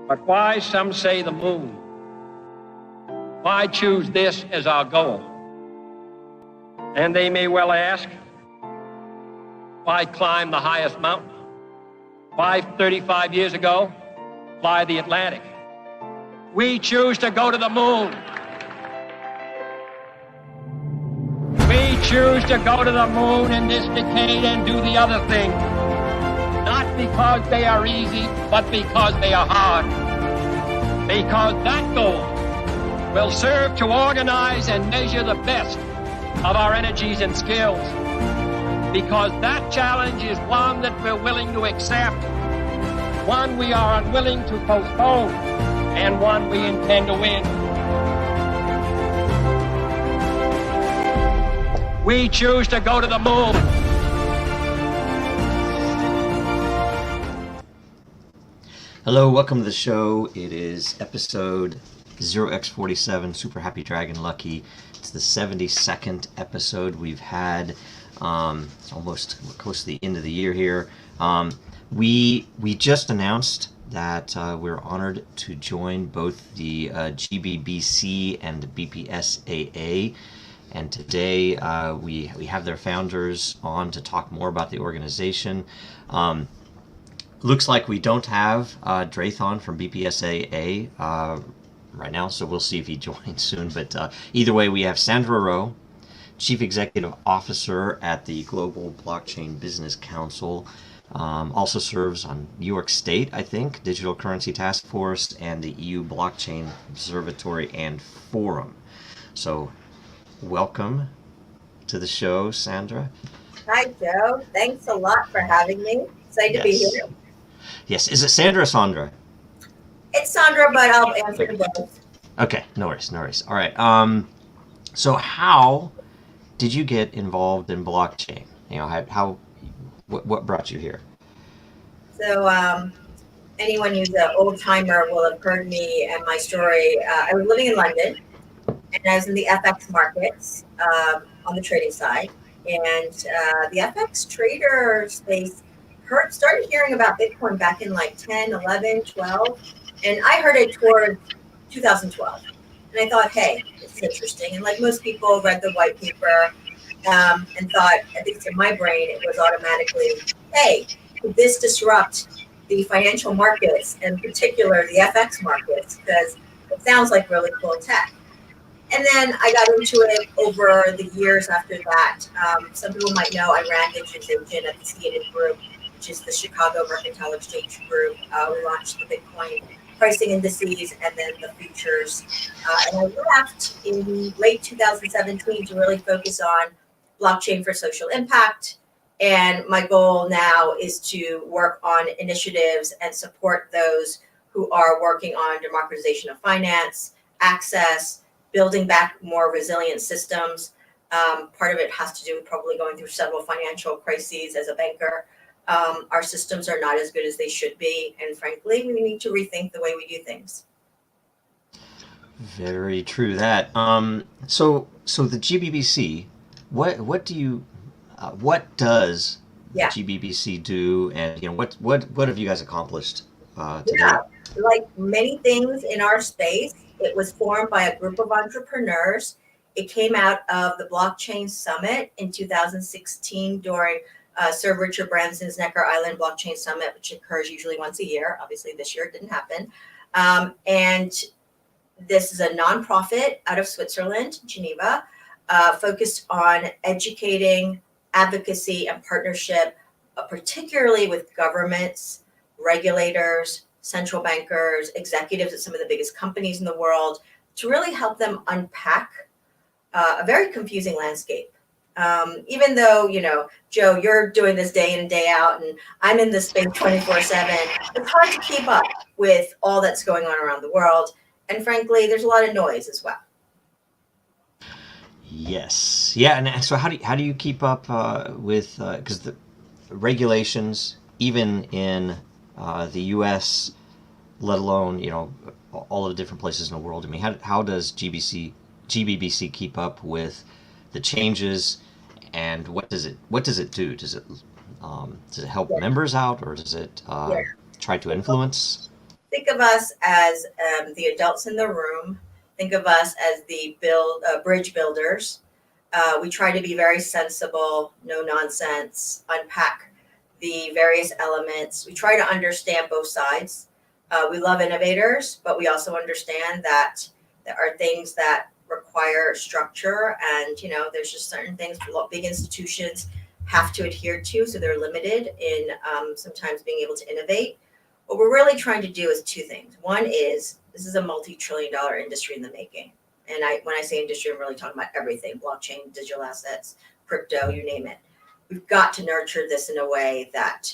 But why, some say, the moon? Why choose this as our goal? And they may well ask, why climb the highest mountain? Why, 35 years ago, fly the Atlantic? We choose to go to the moon. We choose to go to the moon in this decade and do the other thing. Not because they are easy, but because they are hard. Because that goal will serve to organize and measure the best of our energies and skills. Because that challenge is one that we're willing to accept, one we are unwilling to postpone, and one we intend to win. We choose to go to the moon. Hello, welcome to the show. It is episode 0x47, Super Happy Dragon Lucky. It's the 72nd episode we've had. It's almost close to the end of the year here. We just announced that we're honored to join both the GBBC and the BPSAA. And today we have their founders on to talk more about the organization. Looks like we don't have Drathon from BPSAA right now, so we'll see if he joins soon. But either way, we have Sandra Ro, Chief Executive Officer at the Global Blockchain Business Council. Also serves on New York State, I think, Digital Currency Task Force, and the EU Blockchain Observatory and Forum. So welcome to the show, Sandra. Hi, Joe. Thanks a lot for having me. Excited to be here. Yes. Is it Sandra or Sandra? It's Sandra, but I'll answer both. Okay. No worries. All right. So how did you get involved in blockchain? You know, what brought you here? So anyone who's an old timer will have heard me and my story. I was living in London, and I was in the FX markets on the trading side. And the FX traders, they started hearing about Bitcoin back in like 10, 11, 12. And I heard it toward 2012. And I thought, hey, this is interesting. And like most people, read the white paper and thought, at least in my brain, it was automatically, hey, could this disrupt the financial markets, in particular the FX markets? Because it sounds like really cool tech. And then I got into it over the years after that. Some people might know I ran Digitization at the Seated Group, which is the Chicago Mercantile Exchange Group. We launched the Bitcoin pricing indices and then the futures. And I left in late 2017 to really focus on blockchain for social impact. And my goal now is to work on initiatives and support those who are working on democratization of finance, access, building back more resilient systems. Part of it has to do with probably going through several financial crises as a banker. Our systems are not as good as they should be. And frankly, we need to rethink the way we do things. Very true that. So the GBBC, what does the GBBC do, and what have you guys accomplished today? Like many things in our space, it was formed by a group of entrepreneurs. It came out of the Blockchain Summit in 2016 during Sir Richard Branson's Necker Island Blockchain Summit, which occurs usually once a year. Obviously, this year it didn't happen. And this is a nonprofit out of Switzerland, Geneva, focused on educating, advocacy, and partnership, particularly with governments, regulators, central bankers, executives at some of the biggest companies in the world, to really help them unpack a very confusing landscape. Even though, Joe, you're doing this day in and day out, and I'm in this space 24/7, it's hard to keep up with all that's going on around the world. And frankly, there's a lot of noise as well. Yes. Yeah. And so how do you keep up with, because the regulations, even in the U.S., let alone, all of the different places in the world. I mean, how does GBBC keep up with the changes, and what does it do? Does it help members out, or does it try to influence? think of us as the adults in the room. Think of us as the bridge builders. We try to be very sensible, no nonsense, unpack the various elements. We try to understand both sides. We love innovators, but we also understand that there are things that require structure, and there's just certain things big institutions have to adhere to, so they're limited in sometimes being able to innovate. What we're really trying to do is two things. One is this is a multi-trillion-dollar industry in the making. And when I say industry, I'm really talking about everything: blockchain, digital assets, crypto, you name it. We've got to nurture this in a way that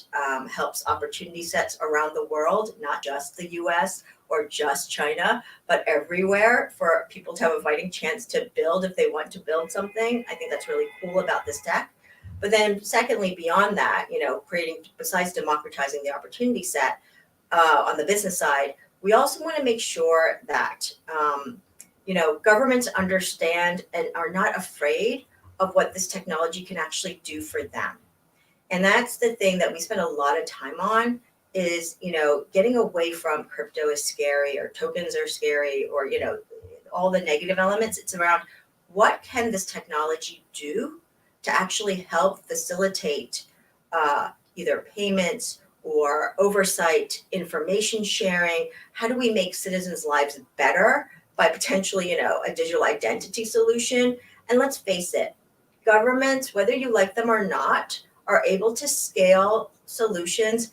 helps opportunity sets around the world, not just the US or just China, but everywhere, for people to have a fighting chance to build if they want to build something. I think that's really cool about this tech. But then secondly, beyond that, creating, besides democratizing the opportunity set on the business side, we also want to make sure that governments understand and are not afraid of what this technology can actually do for them. And that's the thing that we spend a lot of time on is, getting away from crypto is scary or tokens are scary or, all the negative elements. It's around what can this technology do to actually help facilitate either payments or oversight, information sharing. How do we make citizens' lives better by potentially, a digital identity solution? And let's face it, governments, whether you like them or not, are able to scale solutions,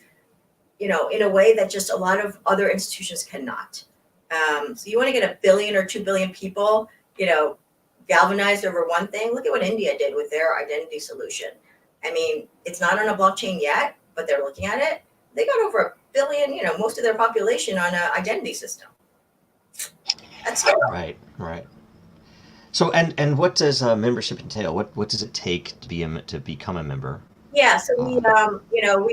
in a way that just a lot of other institutions cannot. So you want to get 1 billion or 2 billion people, galvanized over one thing. Look at what India did with their identity solution. I mean, it's not on a blockchain yet, but they're looking at it. They got over 1 billion, most of their population on an identity system. That's scary. Right. So, and what does membership entail? What does it take to become a member? Yeah, so we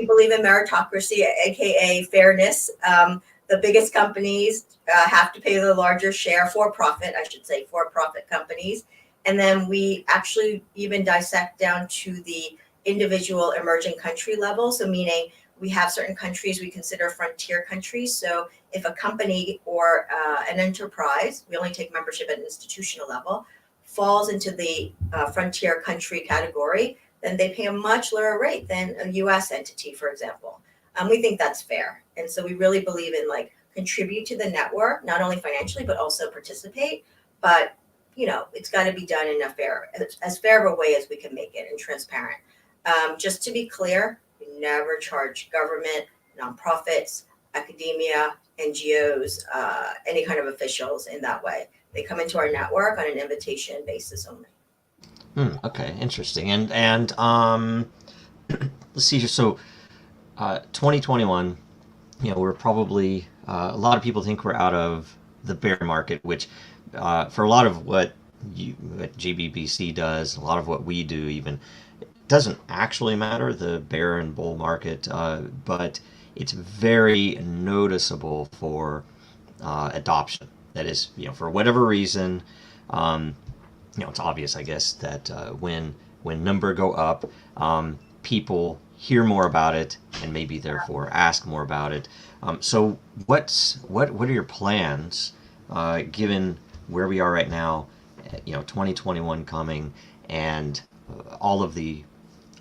believe in meritocracy, aka fairness. The biggest companies have to pay the larger share, for-profit companies. And then we actually even dissect down to the individual emerging country level. So meaning we have certain countries we consider frontier countries. So if a company or an enterprise, we only take membership at an institutional level, falls into the frontier country category, then they pay a much lower rate than a US entity, for example. We think that's fair. And so we really believe in contribute to the network, not only financially, but also participate. But, it's got to be done in as fair of a way as we can make it and transparent. Just to be clear, we never charge government, nonprofits, academia, NGOs, any kind of officials in that way. They come into our network on an invitation basis only. Okay, interesting. And let's see here. So, 2021, we're probably a lot of people think we're out of the bear market, which for a lot of what GBBC does, a lot of what we do, even it doesn't actually matter, the bear and bull market, but it's very noticeable for adoption. That is, for whatever reason. It's obvious, I guess, that when number go up, people hear more about it and maybe therefore ask more about it. So what are your plans, given where we are right now, 2021 coming, and all of the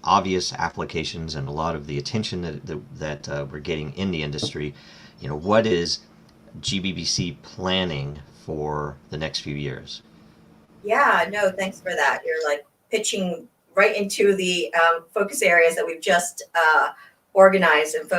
obvious applications and a lot of the attention that we're getting in the industry? What is GBBC planning for the next few years? Yeah, no, thanks for that. You're pitching right into the focus areas that we've just organized and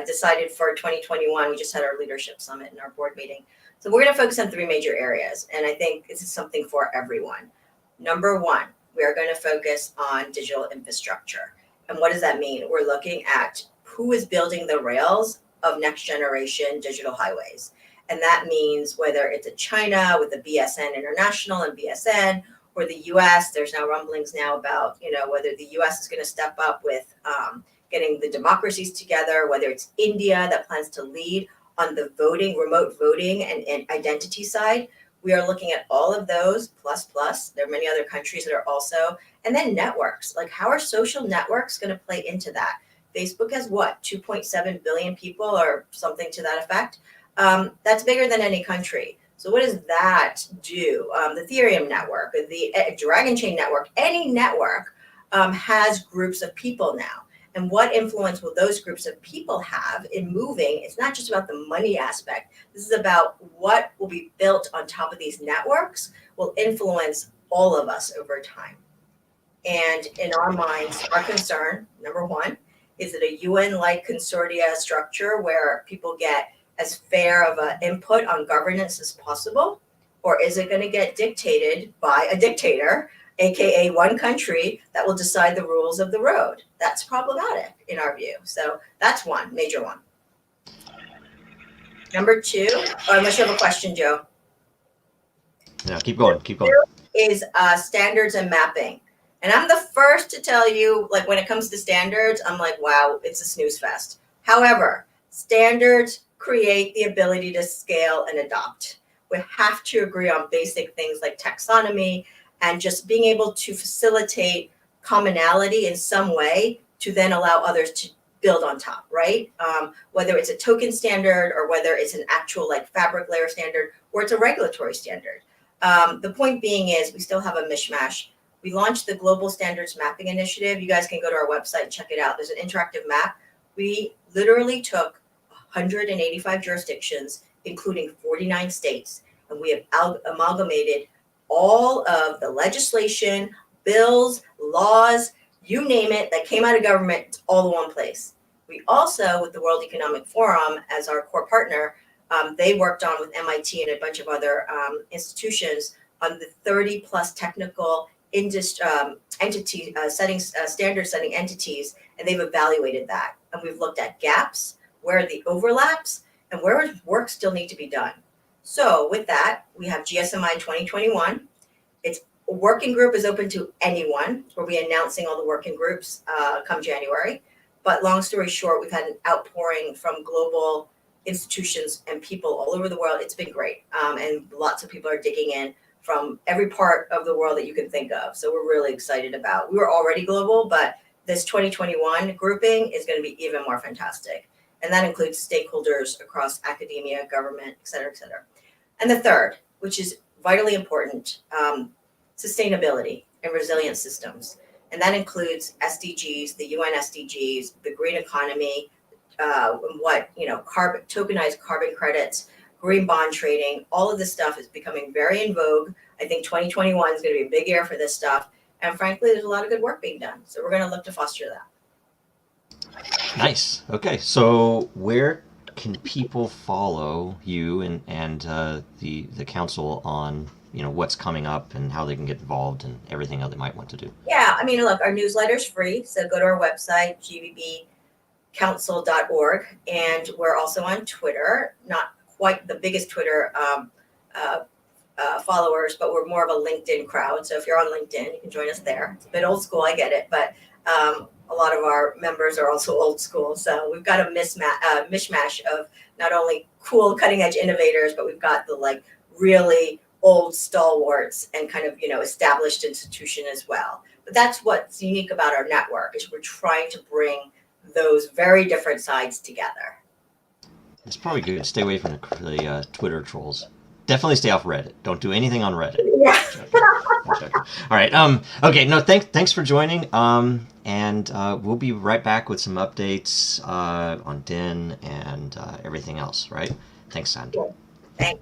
decided for 2021. We just had our leadership summit and our board meeting. So we're going to focus on 3 major areas. And I think this is something for everyone. Number 1, we are going to focus on digital infrastructure. And what does that mean? We're looking at who is building the rails of next generation digital highways. And that means whether it's a China with the BSN International and BSN, or the US, there's now rumblings now about, whether the US is going to step up with getting the democracies together, whether it's India that plans to lead on the remote voting and identity side. We are looking at all of those, plus. There are many other countries that are also, and then networks. How are social networks going to play into that? Facebook has 2.7 billion people or something to that effect. That's bigger than any country. So what does that do? The Ethereum network, the Dragonchain network, any network has groups of people now. And what influence will those groups of people have in moving? It's not just about the money aspect. This is about what will be built on top of these networks will influence all of us over time. And in our minds, our concern, number one, is it a UN-like consortia structure where people get as fair of an input on governance as possible? Or is it going to get dictated by a dictator, aka one country, that will decide the rules of the road? That's problematic in our view. So that's one, major one. Number two, unless you have a question, Joe. No, keep going. Is standards and mapping. And I'm the first to tell you, like when it comes to standards, I'm like, wow, it's a snooze fest. However, standards create the ability to scale and adopt. We have to agree on basic things like taxonomy and just being able to facilitate commonality in some way to then allow others to build on top, right? Whether it's a token standard or whether it's an actual like fabric layer standard or it's a regulatory standard. The point being is we still have a mishmash. We launched the Global Standards Mapping Initiative. You guys can go to our website and check it out. There's an interactive map. We literally took 185 jurisdictions, including 49 states, and we have amalgamated all of the legislation, bills, laws, you name it, that came out of government, it's all in one place. We also, with the World Economic Forum as our core partner, they worked on with MIT and a bunch of other institutions on the 30 plus technical entity standard setting entities, and they've evaluated that. And we've looked at gaps, where are the overlaps, and where work still need to be done. So with that, we have GSMI 2021. Its working group is open to anyone. We'll be announcing all the working groups come January. But long story short, we've had an outpouring from global institutions and people all over the world. It's been great. And lots of people are digging in from every part of the world that you can think of. So we're really excited about. We were already global, but this 2021 grouping is going to be even more fantastic. And that includes stakeholders across academia, government, et cetera, et cetera. And the third, which is vitally important, sustainability and resilient systems. And that includes SDGs, the UN SDGs, the green economy, tokenized carbon credits, green bond trading. All of this stuff is becoming very in vogue. I think 2021 is going to be a big year for this stuff. And frankly, there's a lot of good work being done. So we're going to look to foster that. Nice. Okay, so where can people follow you and the council on what's coming up and how they can get involved and everything else they might want to do? Yeah, I mean, look, our newsletter's free, so go to our website, gbbcouncil.org, and we're also on Twitter. Not quite the biggest Twitter followers, but we're more of a LinkedIn crowd. So if you're on LinkedIn, you can join us there. It's a bit old school, I get it, but a lot of our members are also old school. So we've got a mishmash of not only cool cutting edge innovators, but we've got the like really old stalwarts and kind of, established institution as well. But that's what's unique about our network is we're trying to bring those very different sides together. It's probably good to stay away from the Twitter trolls. Definitely stay off Reddit. Don't do anything on Reddit. Yeah. All right. Okay. No. Thanks for joining. And we'll be right back with some updates on DIN and everything else. Right. Thanks, Sandra. Thanks.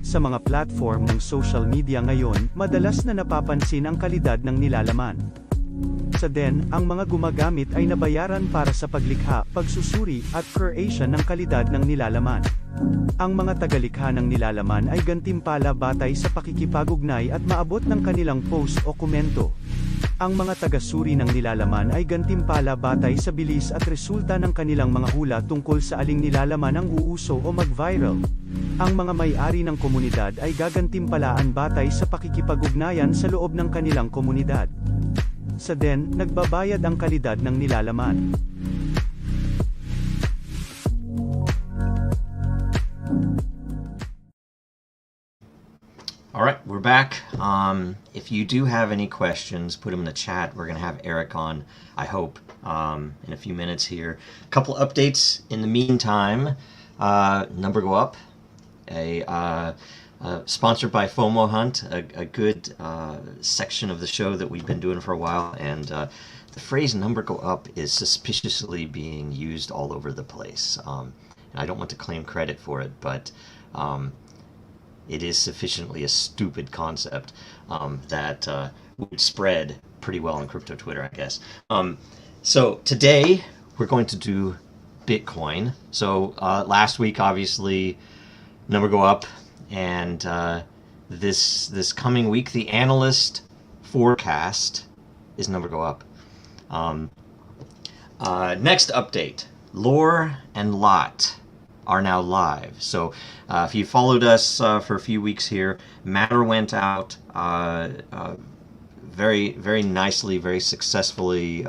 Sa mga platform ng social media ngayon, madalas na napapansin ang kalidad ng nilalaman. Sa DIN, ang mga gumagamit ay nabayaran para sa paglikha, pagsusuri, at creation ng kalidad ng nilalaman. Ang mga tagalikha ng nilalaman ay gantimpala batay sa pakikipag-ugnay at maabot ng kanilang post o komento. Ang mga tagasuri ng nilalaman ay gantimpala batay sa bilis at resulta ng kanilang mga hula tungkol sa aling nilalaman ang uuso o mag-viral. Ang mga may-ari ng komunidad ay gagantimpalaan batay sa pakikipag-ugnayan sa loob ng kanilang komunidad. Sa DIN, nagbabayad ang kalidad ng nilalaman. All right, we're back. If you do have any questions, put them in the chat. We're going to have Eric on, I hope, in a few minutes here. A couple updates in the meantime. Number go up. Sponsored by FOMO Hunt, a good section of the show that we've been doing for a while. And the phrase number go up is suspiciously being used all over the place. And I don't want to claim credit for it, but it is sufficiently a stupid concept that would spread pretty well on crypto Twitter, I guess. So today we're going to do Bitcoin. So last week, obviously, number go up, and this coming week, the analyst forecast is number go up. Next update: Lore and Lot are now live. So if you followed us for a few weeks here, Matter went out very, very nicely, very successfully.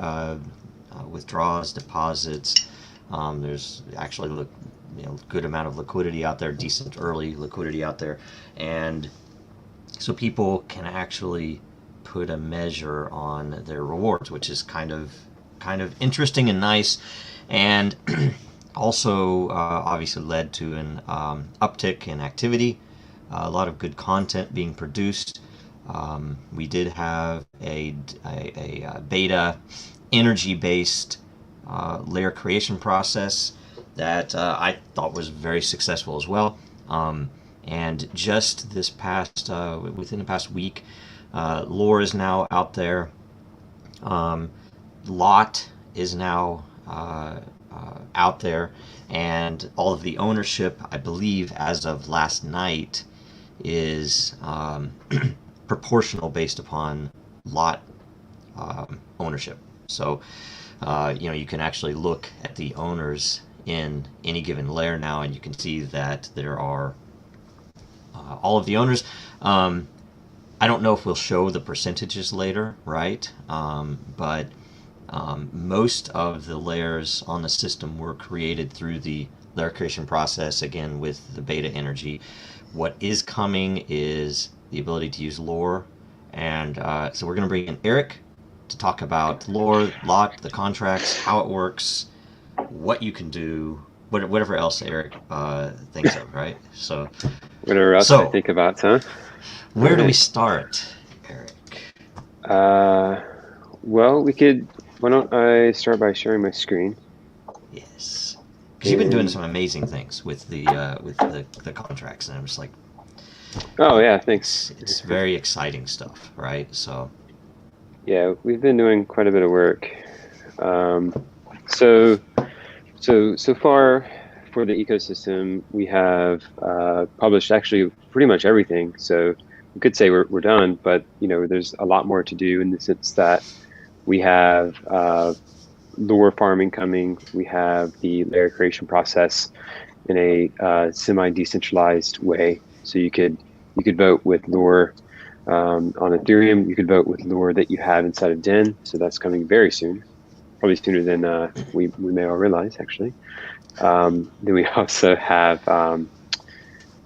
Withdrawals, deposits. There's actually good amount of liquidity out there, decent early liquidity out there, and so people can actually put a measure on their rewards, which is kind of interesting and nice, and also obviously led to an uptick in activity, a lot of good content being produced. We did have a beta energy-based layer creation process that I thought was very successful as well. And just this past, within the past week, Lore is now out there. Lot is now out there, and all of the ownership, I believe, as of last night, is proportional based upon Lot ownership. So, you can actually look at the owners in any given layer now, and you can see that there are all of the owners. I don't know if we'll show the percentages later, right? But most of the layers on the system were created through the layer creation process, again, with the beta energy. What is coming is the ability to use Lore, and so we're going to bring in Eric to talk about Lore, Lot, the contracts, how it works, what you can do, whatever else Eric thinks of, right? So whatever else I think about, huh? Where do we start, Eric? Well, we could. Why don't I start by sharing my screen? Yes, because you've been doing some amazing things with the contracts, and I'm just like, oh yeah, thanks. It's very exciting stuff, right? So yeah, we've been doing quite a bit of work. So far for the ecosystem, we have published actually pretty much everything. So we could say we're done, but there's a lot more to do in the sense that we have Lore farming coming. We have the layer creation process in a semi-decentralized way. So you could vote with Lore on Ethereum. You could vote with Lore that you have inside of DEN. So that's coming very soon, probably sooner than we may all realize, actually. Then we also have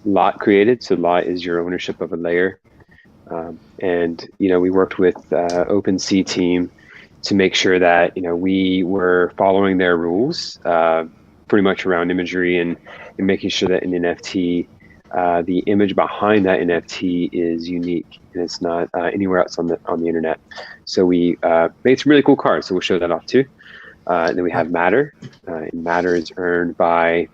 Lot created. So Lot is your ownership of a layer. And we worked with OpenSea team to make sure that we were following their rules, pretty much around imagery and making sure that an NFT, the image behind that NFT is unique and it's not anywhere else on the internet. So we made some really cool cards. So we'll show that off too. And then we have Matter. And Matter is earned by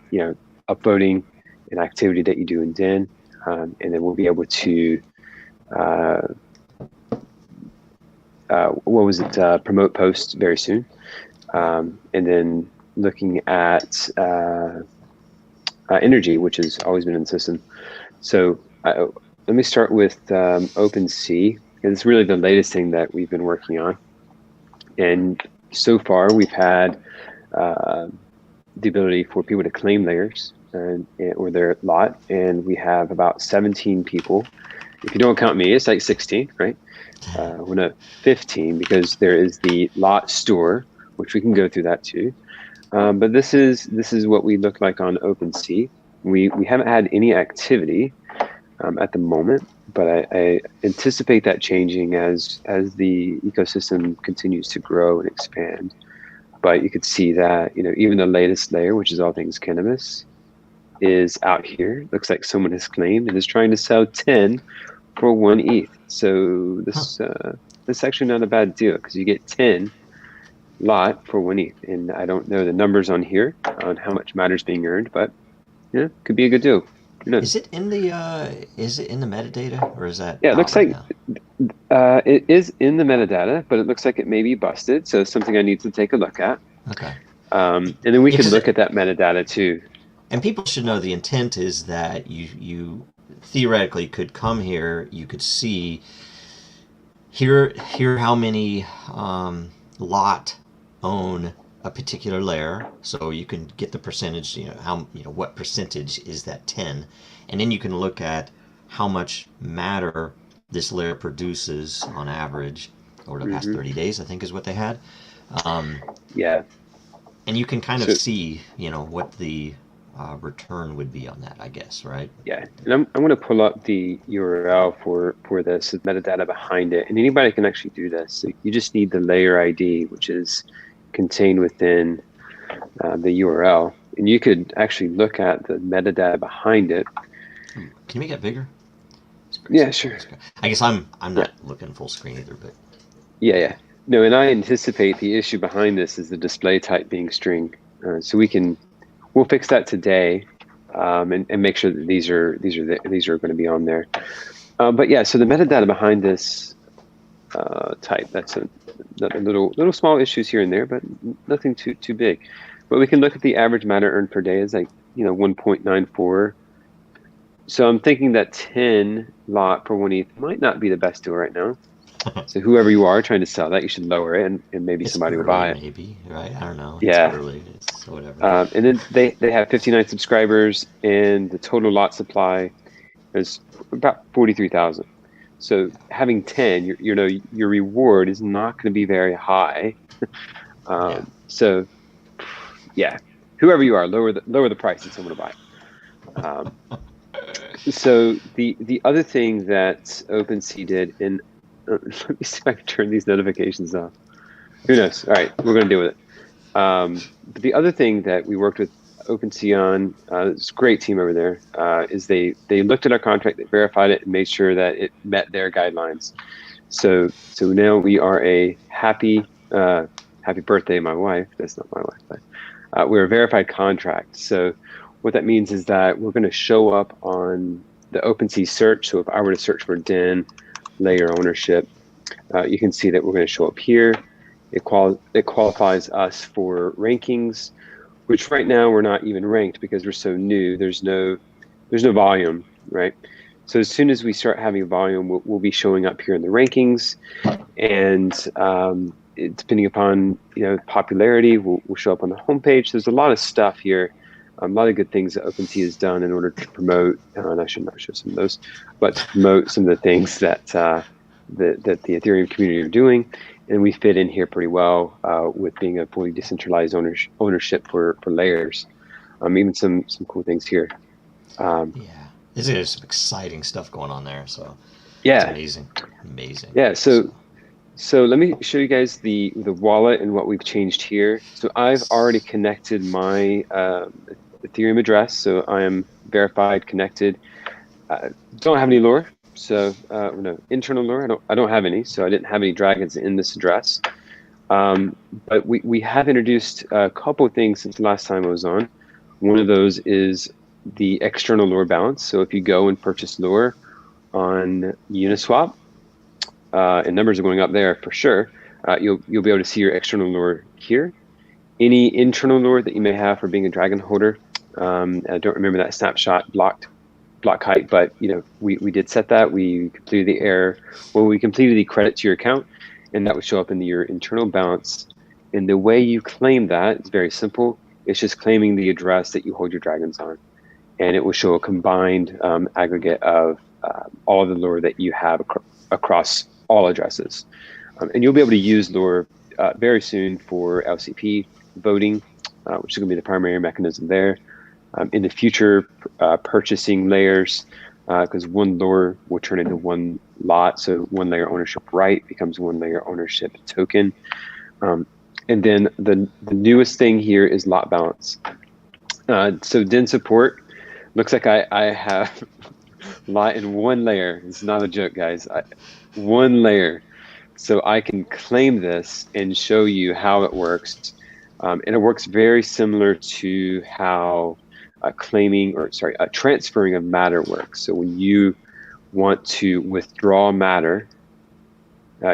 upvoting an activity that you do in DEN, and then we'll be able to promote posts very soon. And then looking at energy, which has always been in the system. So let me start with OpenSea, because it's really the latest thing that we've been working on. And so far, we've had the ability for people to claim layers or their lot, and we have about 17 people. If you don't count me, it's like 16, right? Well, no, 15, because there is the lot store, which we can go through that too. But this is what we look like on OpenSea. We haven't had any activity at the moment, but I anticipate that changing as the ecosystem continues to grow and expand. But you could see that, even the latest layer, which is all things cannabis, is out here. Looks like someone has claimed and is trying to sell 10 for 1 ETH. So this is actually not a bad deal, because you get 10 lot for 1 ETH. And I don't know the numbers on here on how much matter is being earned, but yeah, could be a good deal. Who knows? Is it in the metadata, or is that? Yeah, it looks right like it is in the metadata, but it looks like it may be busted. So it's something I need to take a look at. Okay. And then we can look at that metadata too. And people should know the intent is that you theoretically could come here, you could see here how many lot own a particular layer, so you can get the percentage, what percentage is that 10, and then you can look at how much matter this layer produces on average over the past 30 days, I think is what they had. Yeah. And you can kind of see, what the return would be on that, I guess, right? Yeah, and I'm going to pull up the URL for this, the metadata behind it, and anybody can actually do this. So you just need the layer ID, which is contained within the URL, and you could actually look at the metadata behind it. Can you make it bigger? Yeah, sure. I guess I'm not looking full screen either, but yeah. No, and I anticipate the issue behind this is the display type being string. So we'll fix that today, and make sure that these are going to be on there. But yeah, so the metadata behind this type, that's a little small issues here and there, but nothing too big. But we can look at the average matter earned per day is 1.94. So I'm thinking that 10 lot per 1 ETH might not be the best deal right now. So whoever you are trying to sell that, you should lower it, and maybe somebody will buy it. Maybe, right? I don't know. Yeah. It's early. It's whatever. And then they have 59 subscribers, and the total lot supply is about 43,000. So having 10, your reward is not going to be very high. So yeah, whoever you are, lower the price and someone will buy. So the other thing that OpenSea did, and let me see if I can turn these notifications off. Who knows? All right, we're going to deal with it. But the other thing that we worked with OpenSea on, this great team over there, is they looked at our contract, they verified it, and made sure that it met their guidelines. So now we are a happy birthday, my wife. That's not my wife, but we're a verified contract. So what that means is that we're going to show up on the OpenSea search. So if I were to search for DEN layer ownership, you can see that we're going to show up here. It qualifies us for rankings, which right now we're not even ranked because we're so new. There's no volume, right? So as soon as we start having volume, we'll be showing up here in the rankings, and depending upon popularity, we'll show up on the homepage. There's a lot of stuff here, a lot of good things that OpenSea has done in order to promote. And I should not show some of those, but to promote some of the things that the Ethereum community are doing. And we fit in here pretty well with being a fully decentralized ownership for layers. Even some cool things here. There's some exciting stuff going on there. So yeah, it's amazing. Yeah. So let me show you guys the wallet and what we've changed here. So I've already connected my Ethereum address. So I am verified, connected. Don't have any lore. So no, internal lure, I don't have any, so I didn't have any dragons in this address. But we have introduced a couple of things since the last time I was on. One of those is the external lure balance. So if you go and purchase lure on Uniswap, and numbers are going up there for sure, you'll be able to see your external lure here. Any internal lure that you may have for being a dragon holder, I don't remember that snapshot block height, but we did set that. We completed the error. Well, we completed the credit to your account, and that would show up in your internal balance. And the way you claim that is very simple. It's just claiming the address that you hold your dragons on, and it will show a combined aggregate of all of the lure that you have across all addresses. And you'll be able to use lure very soon for LCP voting, which is going to be the primary mechanism there. In the future, purchasing layers, because one lure will turn into one lot. So one layer ownership right becomes one layer ownership token. And then the newest thing here is lot balance. So DIN support looks like I have lot in one layer. It's not a joke, guys. One layer. So I can claim this and show you how it works. And it works very similar to how transferring of matter works. So when you want to withdraw matter,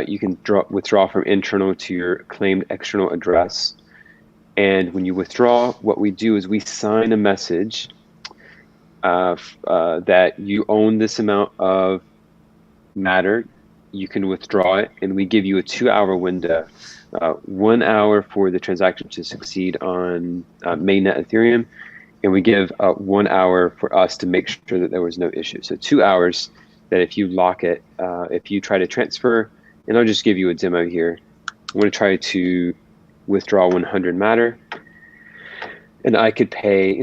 you can withdraw from internal to your claimed external address. And when you withdraw, what we do is we sign a message that you own this amount of matter. You can withdraw it, and we give you a 2-hour window. 1 hour for the transaction to succeed on mainnet Ethereum, and we give 1 hour for us to make sure that there was no issue. So 2 hours that if you lock it, if you try to transfer, and I'll just give you a demo here. I'm going to try to withdraw 100 matter, and I could pay,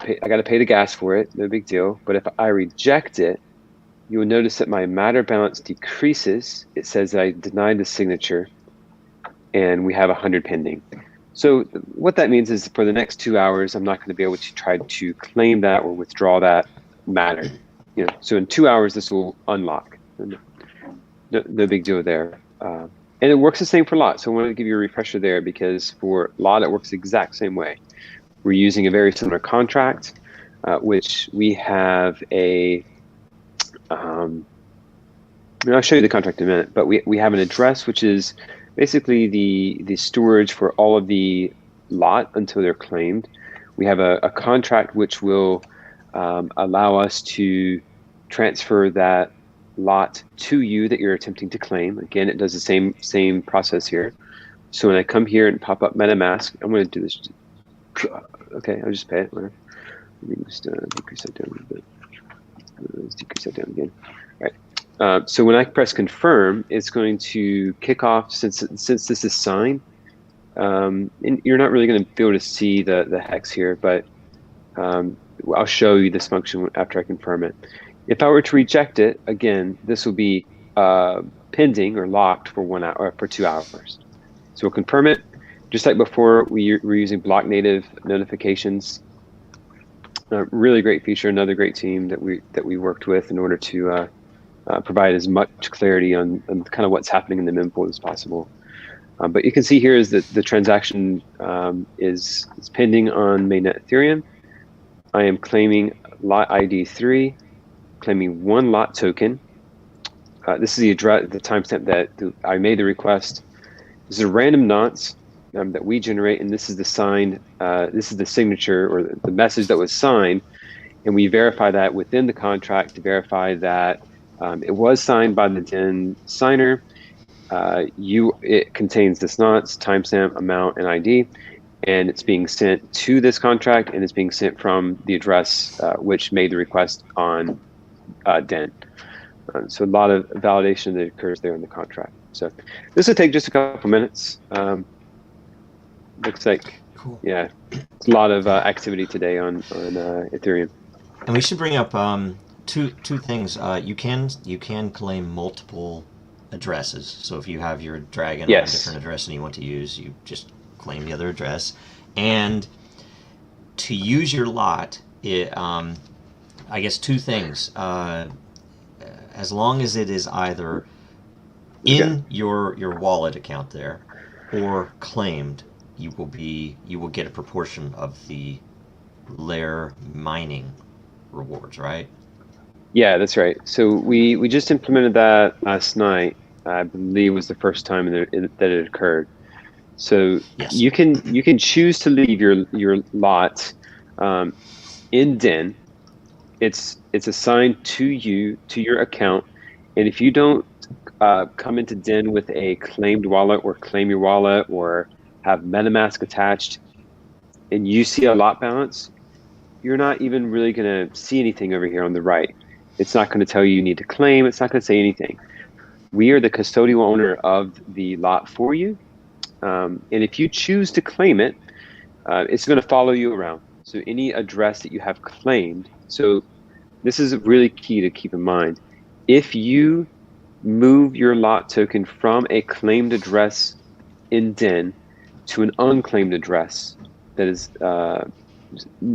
I got to pay the gas for it, no big deal. But if I reject it, you will notice that my matter balance decreases. It says that I denied the signature, and we have 100 pending. So what that means is for the next 2 hours, I'm not going to be able to try to claim that or withdraw that matter. So in 2 hours, this will unlock. No big deal there. And it works the same for lot. So I wanted to give you a refresher there, because for lot, it works the exact same way. We're using a very similar contract, which we have a, and I'll show you the contract in a minute, but we have an address, which is basically the storage for all of the lot until they're claimed. We have a contract which will allow us to transfer that lot to you that you're attempting to claim. Again, it does the same process here. So when I come here and pop up MetaMask, I'm going to do this. Okay, I'll just pay it. Let me just decrease that down a little bit. Let's decrease that down again. All right. So when I press confirm, it's going to kick off, since this is signed. And you're not really going to be able to see the hex here, but I'll show you this function after I confirm it. If I were to reject it, again, this will be pending or locked for 1 hour or for 2 hours. So we'll confirm it. Just like before, we're using block native notifications. Really great feature, another great team that we worked with in order to provide as much clarity on kind of what's happening in the mempool as possible. But you can see here is that the transaction is pending on mainnet Ethereum. I am claiming lot ID 3, claiming 1 lot token. This is the address, the timestamp that I made the request. This is a random nonce that we generate, and this is the signed, this is the signature or the message that was signed, and we verify that within the contract to verify that it was signed by the DIN signer. It contains this nonce, timestamp, amount, and ID, and it's being sent to this contract, and it's being sent from the address which made the request on DIN. So a lot of validation that occurs there in the contract. So this will take just a couple minutes. Looks like, cool. Yeah, it's a lot of activity today on Ethereum. And we should bring up two things. You can claim multiple addresses. So if you have your Dragon on a different address and you want to use, you just claim the other address. And to use your lot, I guess 2 things. As long as it is either in your wallet account there or claimed, you will get a proportion of the layer mining rewards, right? Yeah, that's right. So we just implemented that last night. I believe was the first time that it occurred. So you can choose to leave your lot in DIN. It's assigned to you, to your account, and if you don't come into DIN with a claimed wallet or claim your wallet or have MetaMask attached, and you see a lot balance, you're not even really going to see anything over here on the right. It's not going to tell you need to claim. It's not going to say anything. We are the custodial owner of the lot for you, and if you choose to claim it, it's going to follow you around. So any address that you have claimed, so this is really key to keep in mind. If you move your lot token from a claimed address in DIN to an unclaimed address that is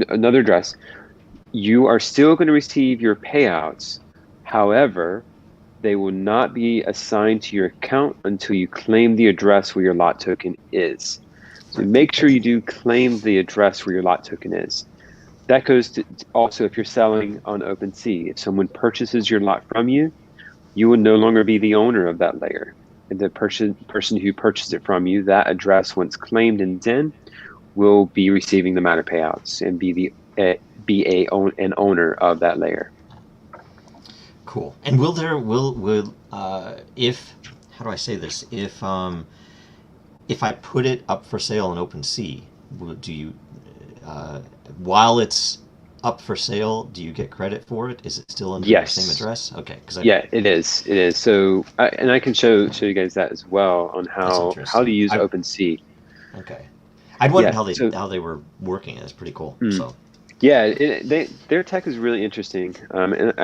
another address, you are still going to receive your payouts. However, they will not be assigned to your account until you claim the address where your lot token is. So make sure you do claim the address where your lot token is. That goes to also if you're selling on OpenSea. If someone purchases your lot from you, you will no longer be the owner of that layer. And the person who purchased it from you, that address, once claimed in DIN, will be receiving the matter payouts and be an owner of that layer. Cool. And if how do I say this? If I put it up for sale on OpenSea, do you while it's up for sale, do you get credit for it? Is it still under the same address? Okay. Yeah, it is. It is. So, and I can show you guys that as well on how to use OpenSea. Okay. I'd wondered how they were working. It's pretty cool. So. Yeah, their tech is really interesting. And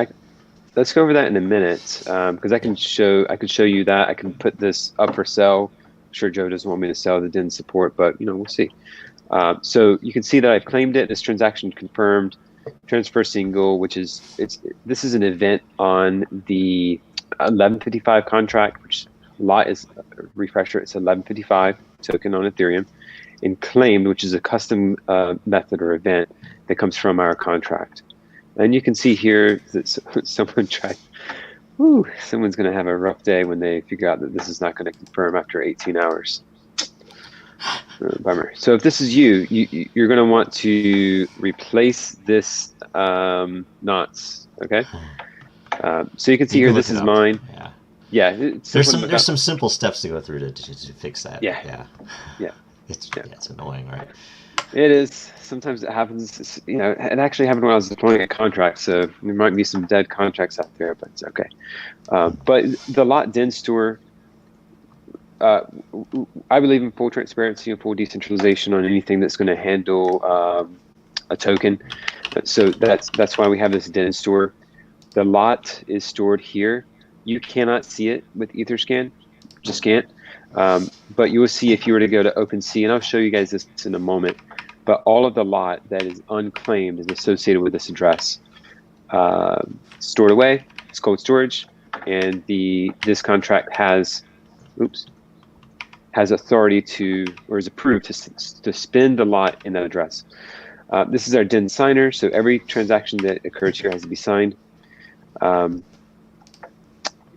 let's go over that in a minute because I could show you that. I can put this up for sale. I'm sure Joe doesn't want me to sell the DIN support, but we'll see. So you can see that I've claimed it. This transaction confirmed. Transfer single, this is an event on the 1155 contract, which lot is refresher. It's 1155 token on Ethereum, and claimed, which is a custom method or event that comes from our contract. And you can see here that someone tried. Someone's going to have a rough day when they figure out that this is not going to confirm after 18 hours. Bummer. So if this is you're going to want to replace this knots. Okay. So you can see here, this is mine. Yeah. There's some simple steps to go through to fix that. Yeah. It's annoying, right? It is. Sometimes it happens. It actually happened when I was deploying a contract, so there might be some dead contracts out there, but it's okay. But the lot DIN store, I believe in full transparency and full decentralization on anything that's going to handle a token. So that's why we have this DIN store. The lot is stored here. You cannot see it with Etherscan, just can't. But you will see if you were to go to OpenSea, and I'll show you guys this in a moment. But all of the lot that is unclaimed is associated with this address, stored away. It's cold storage, and this contract has authority to, or is approved to spend the lot in that address. This is our DIN signer, so every transaction that occurs here has to be signed.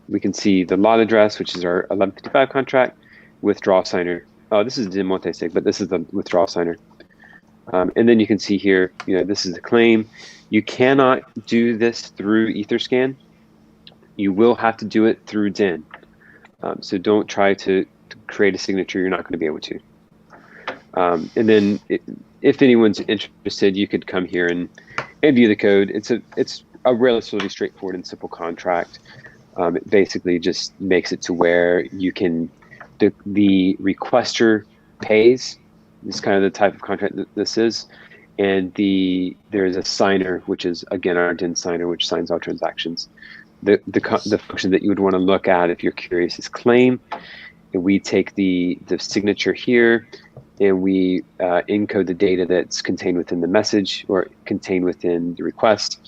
We can see the lot address, which is our 1155 contract, withdrawal signer. Oh, this is DIN multisig, but this is the withdrawal signer. And then you can see here, this is the claim. You cannot do this through Etherscan. You will have to do it through DIN. So don't try to create a signature you're not going to be able to. And then if anyone's interested, you could come here and view the code. It's a relatively straightforward and simple contract. It basically just makes it to where you can, the requester pays. This is kind of the type of contract that this is. And there's a signer, which is, again, our DIN signer, which signs all transactions. The function that you would want to look at if you're curious is claim. And we take the signature here, and we encode the data that's contained within the message or contained within the request.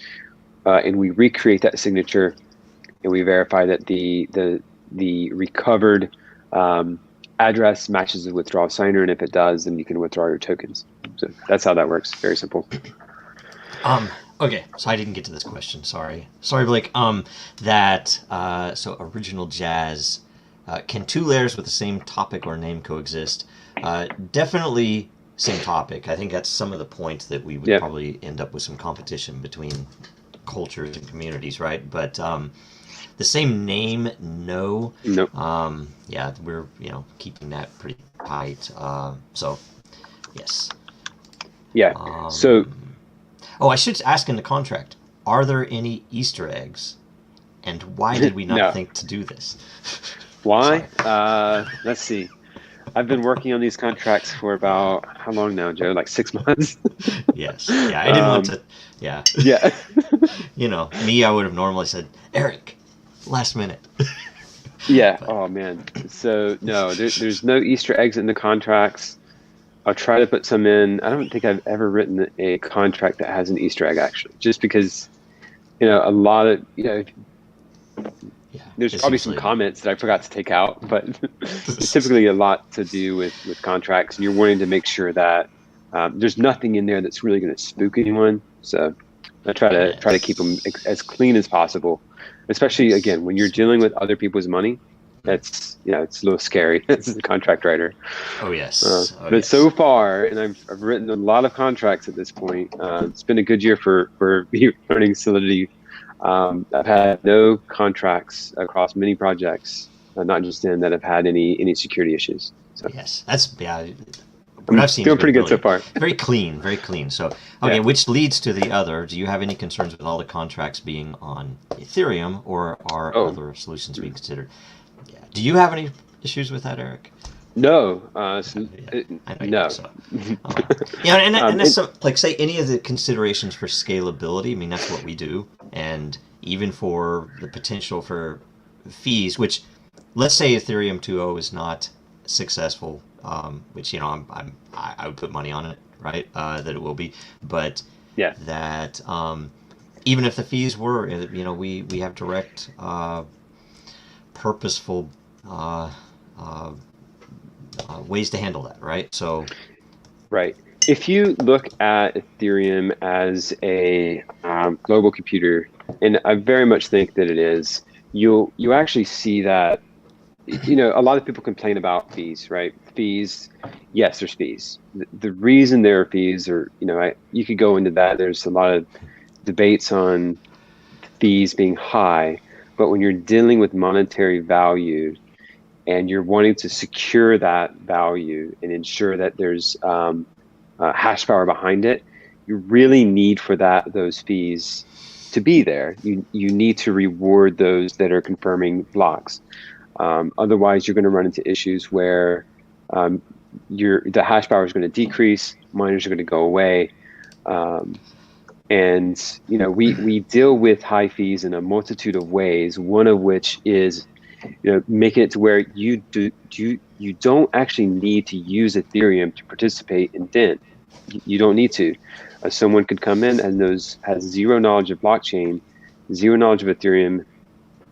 And we recreate that signature, and we verify that the recovered address matches the withdrawal signer, and if it does, then you can withdraw your tokens. So that's how that works. Very simple. Okay, so I didn't get to this question. Sorry, Blake. So original jazz. Can two layers with the same topic or name coexist? Definitely same topic. I think that's some of the points that we would probably end up with some competition between cultures and communities, right? But the same name, no. Nope. Yeah, we're keeping that pretty tight. So yes. Yeah. I should ask in the contract: are there any Easter eggs? And why did we not think to do this? Why? Let's see. I've been working on these contracts for about how long now, Joe? Like 6 months. Yes. Yeah. I didn't want to. Yeah. Yeah. You know, me, I would have normally said, Eric, last minute. Yeah. But- Oh man. So no, there's no Easter eggs in the contracts. I'll try to put some in. I don't think I've ever written a contract that has an Easter egg, actually, just because, a lot of, Yeah. there's it probably seems some like- comments that I forgot to take out, but it's typically a lot to do with contracts, and you're wanting to make sure that there's nothing in there that's really going to spook anyone. So I try to keep them as clean as possible, especially again when you're dealing with other people's money. That's it's a little scary as a contract writer. Oh, yes. But so far, and I've written a lot of contracts at this point. It's been a good year for me learning Solidity. I've had no contracts across many projects, not just in that have had any security issues. So Yes. That's, yeah. What I've seen feeling has pretty been good so far. Very clean, very clean. So, okay, Yeah. which leads to the other. Do you have any concerns with all the contracts being on Ethereum, or are other solutions being considered? Yeah. Do you have any issues with that, Eric? No, I know you no. think so. Yeah, and that's like, say, any of the considerations for scalability. I mean, that's what we do, and even for the potential for fees, which, let's say Ethereum 2.0 is not successful, which I would put money on it, right? That it will be, but Yeah. that even if the fees were, we have direct, purposeful ways to handle that, right? So, Right. If you look at Ethereum as a global computer, and I very much think that it is, you actually see that, a lot of people complain about fees, right? Fees, yes, there's fees. The reason there are fees, or you could go into that. There's a lot of debates on fees being high, but when you're dealing with monetary value, and you're wanting to secure that value and ensure that there's hash power behind it, you really need for those fees to be there. You need to reward those that are confirming blocks. Otherwise, you're going to run into issues where the hash power is going to decrease, miners are going to go away, and we deal with high fees in a multitude of ways. One of which is making it to where you don't actually need to use Ethereum to participate in DEN. You don't need to. Someone could come in and has zero knowledge of blockchain, zero knowledge of Ethereum,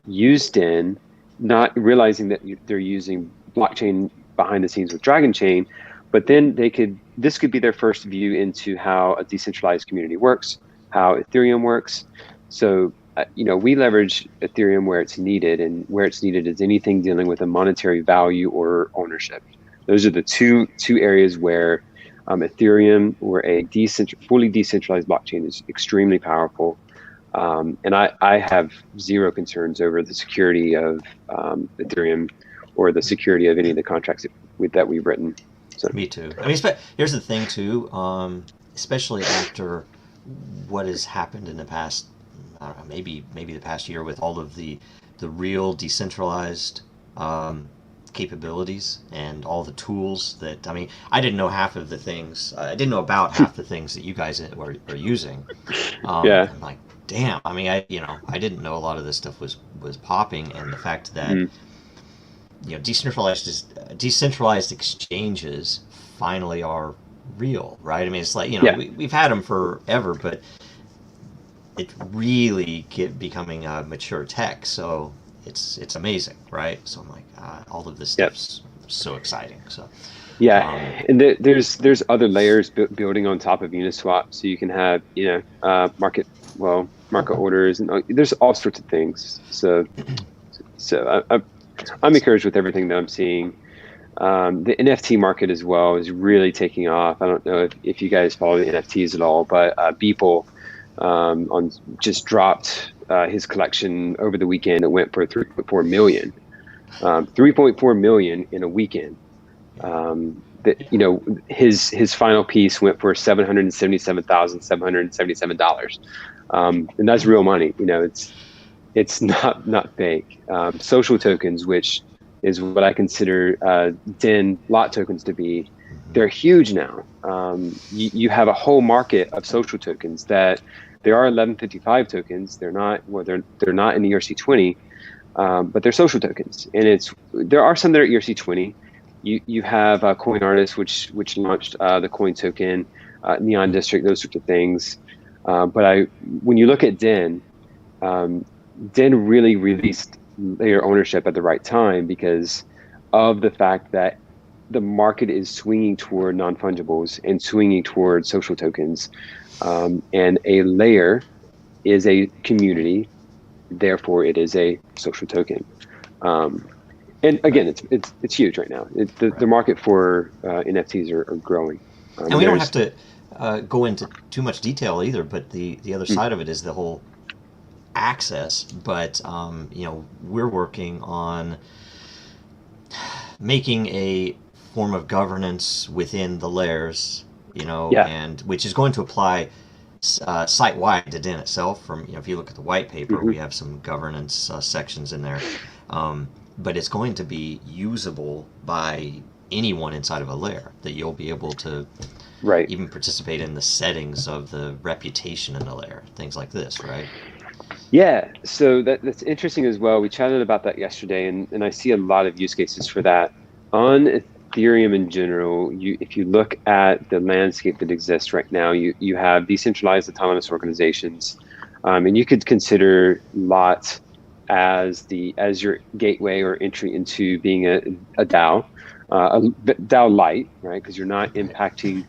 use DEN, not realizing that they're using blockchain behind the scenes with Dragonchain, but then this could be their first view into how a decentralized community works, how Ethereum works. So we leverage Ethereum where it's needed, and where it's needed is anything dealing with a monetary value or ownership. Those are the two areas where Ethereum, or a fully decentralized blockchain, is extremely powerful. And I have zero concerns over the security of Ethereum or the security of any of the contracts that we've written. So. Me too. I mean, here's the thing too, especially after what has happened in the past, I don't know, maybe the past year, with all of the real decentralized capabilities and all the tools that, I mean, I didn't know half of the things. I didn't know about half the things that you guys are using. Yeah. I'm like, damn. I mean, I didn't know a lot of this stuff was popping, and the fact that decentralized exchanges finally are real, right? I mean, it's like, we've had them forever, but it's really becoming a mature tech, so it's amazing, right? So I'm like, all of this stuff's so exciting. So and there's other layers building on top of Uniswap, so you can have market orders, and there's all sorts of things. So I'm encouraged with everything that I'm seeing. The NFT market as well is really taking off. I don't know if you guys follow the NFTs at all, but Beeple just dropped his collection over the weekend. It went for 3.4 million. 3.4 million in a weekend. His final piece went for $777,777, and that's real money. It's not fake. Social tokens, which is what I consider DIN lot tokens to be. They're huge now. You have a whole market of social tokens that there are 1155 tokens. They're not not in the ERC20, but they're social tokens, and there are some that are ERC20. You have Coin Artist, which launched the coin token, Neon District, those sorts of things. But when you look at DIN, DIN really released layer ownership at the right time because of the fact that the market is swinging toward non-fungibles and swinging toward social tokens. And a layer is a community, therefore it is a social token. And again, it's huge right now. The market for NFTs are growing. And we don't have to go into too much detail either, but the other side of it is the whole access. But we're working on making a form of governance within the layers, and which is going to apply site-wide to DIN itself. From if you look at the white paper, we have some governance sections in there, but it's going to be usable by anyone inside of a layer. That you'll be able to even participate in the settings of the reputation in the layer, things like this, right? Yeah, so that's interesting as well. We chatted about that yesterday, and I see a lot of use cases for that. On Ethereum in general, if you look at the landscape that exists right now, you have decentralized autonomous organizations, and you could consider LOT as your gateway or entry into being a DAO, a DAO light, right? Because you're not impacting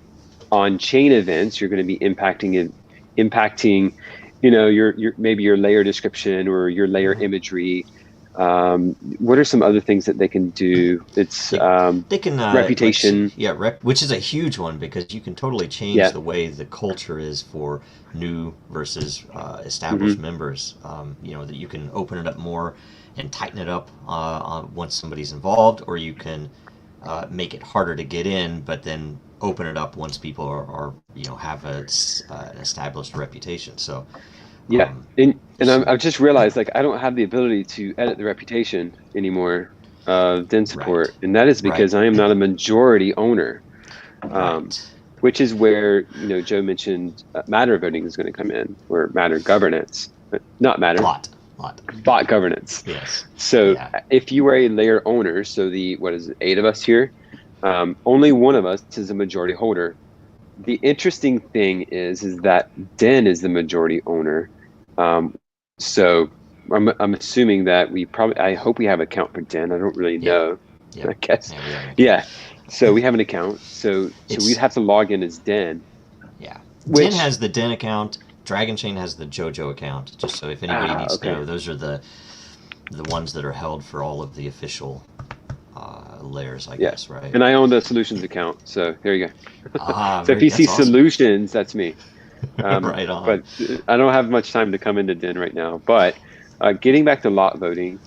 on-chain events. You're going to be impacting your maybe your layer description or your layer imagery. What are some other things that they can do? It's they can reputation. Which is a huge one because you can totally change the way the culture is for new versus established members. That you can open it up more and tighten it up once somebody's involved, or you can make it harder to get in, but then open it up once people are have an established reputation. So. And I've just realized I don't have the ability to edit the reputation anymore of DIN support, and that is because I am not a majority owner, which is where Joe mentioned Matter voting is going to come in, or Matter governance, not Matter bot governance. Yes. So if you are a layer owner, so the 8 of us here, only one of us is a majority holder. The interesting thing is that DIN is the majority owner. So I'm assuming that I hope we have an account for DIN. I don't really know. I guess. So we have an account. So we'd have to log in as DIN. DIN has the DIN account. Dragonchain has the JoJo account. Just so if anybody needs to know, those are the ones that are held for all of the official layers, I guess, right? And I own the solutions account. So there you go. So if you see awesome. solutions, that's me. Right on. But I don't have much time to come into DIN right now. But getting back to lot voting,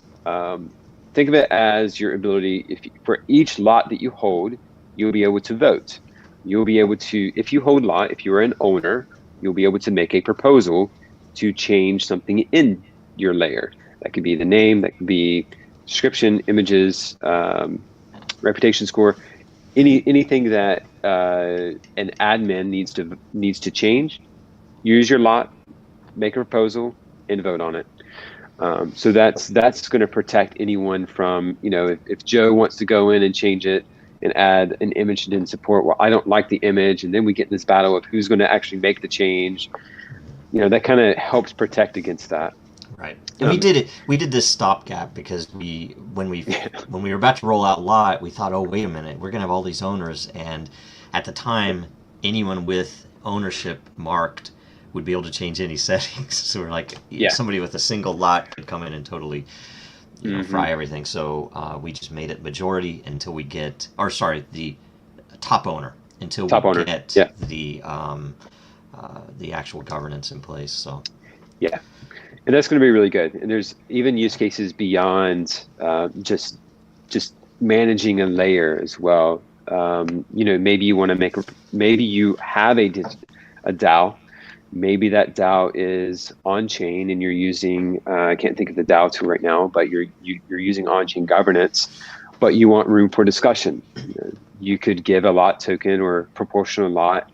think of it as your ability. For each lot that you hold, you'll be able to vote. You'll be able to, if you hold lot, if you're an owner, you'll be able to make a proposal to change something in your layer. That could be the name, that could be description, images, reputation score, anything that an admin needs to change. Use your lot, make a proposal, and vote on it. So that's going to protect anyone from if Joe wants to go in and change it and add an image that didn't support. Well, I don't like the image, and then we get in this battle of who's going to actually make the change. That kind of helps protect against that. Right. And we did this stopgap because when we were about to roll out LOT, we thought, oh, wait a minute, we're going to have all these owners. And at the time, anyone with ownership marked would be able to change any settings. So we're like, somebody with a single lot could come in and totally fry everything. So we just made it majority until we get, the top owner until we get the actual governance in place. So. Yeah. And that's going to be really good. And there's even use cases beyond just managing a layer as well. Maybe you want to maybe you have a DAO Maybe that DAO is on chain and you're using, I can't think of the DAO tool right now, but you're using on chain governance, but you want room for discussion. You could give a lot token or proportional lot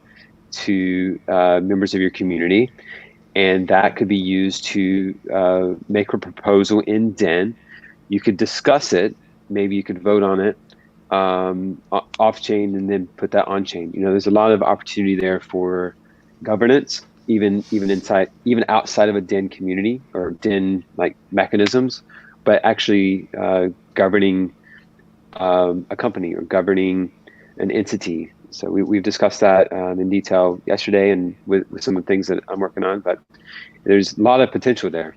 to members of your community, and that could be used to make a proposal in DEN. You could discuss it. Maybe you could vote on it off chain and then put that on chain. There's a lot of opportunity there for governance, even outside of a DEN community or DEN like mechanisms, but actually governing a company or governing an entity. So we've discussed that in detail yesterday and with some of the things that I'm working on, but there's a lot of potential there.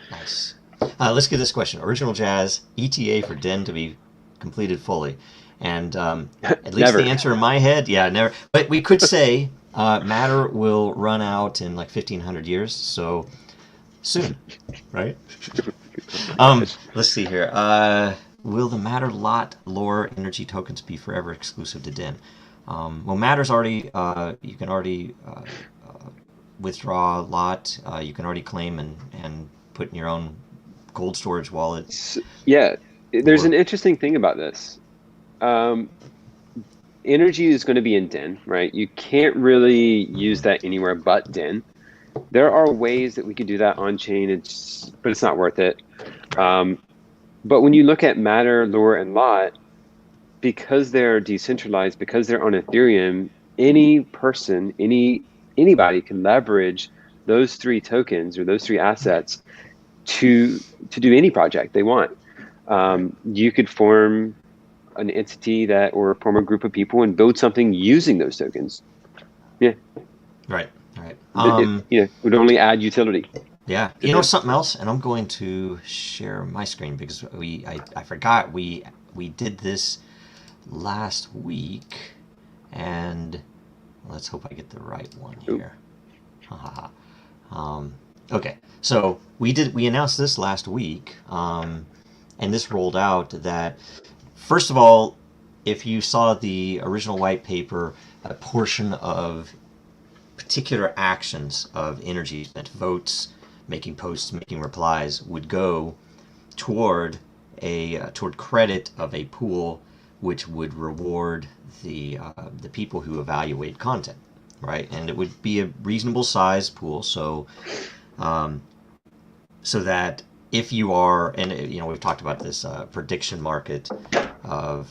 Nice. Let's get this question. Original Jazz, ETA for DEN to be completed fully. And at least the answer in my head, never. But we could say Matter will run out in like 1,500 years, so soon, right? Let's see here. Will the Matter lot lore energy tokens be forever exclusive to DEN? Well, Matter's already, you can already withdraw a lot. You can already claim and put in your own cold storage wallet. Yeah, there's an interesting thing about this. Energy is going to be in DEN, right? You can't really use that anywhere but DEN. There are ways that we could do that on chain, but it's not worth it. But when you look at Matter, Lore, and Lot, because they're decentralized, because they're on Ethereum, any person, anybody can leverage those three tokens or those three assets to do any project they want. You could form an entity or form a group of people and build something using those tokens. Yeah. Right. It would only add utility. Yeah. Something else, and I'm going to share my screen because I forgot we did this last week, and let's hope I get the right one here. Okay, so we announced this last week, and this rolled out that, first of all, if you saw the original white paper, a portion of particular actions of energy spent, votes, making posts, making replies, would go toward credit of a pool which would reward the people who evaluate content, right? And it would be a reasonable size pool, so that if you are, and we've talked about this prediction market of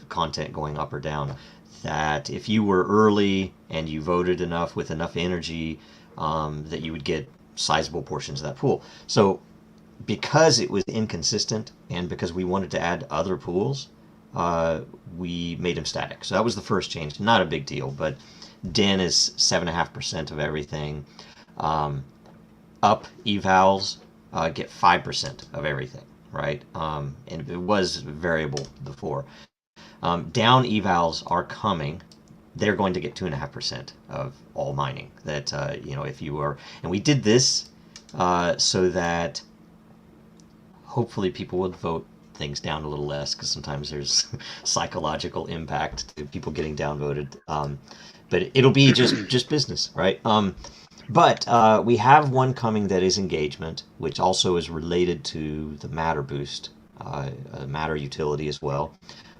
content going up or down, that if you were early and you voted enough with enough energy, that you would get sizable portions of that pool. So because it was inconsistent and because we wanted to add other pools, we made them static. So that was the first change. Not a big deal, but DEN is 7.5% of everything. Up evals get 5% of everything, right? And it was variable before. Down evals are coming. They're going to get 2.5% of all mining. That if you are, and we did this so that hopefully people would vote things down a little less, because sometimes there's psychological impact to people getting downvoted. But it'll be just business, right? But we have one coming that is engagement, which also is related to the Matter boost, Matter utility as well.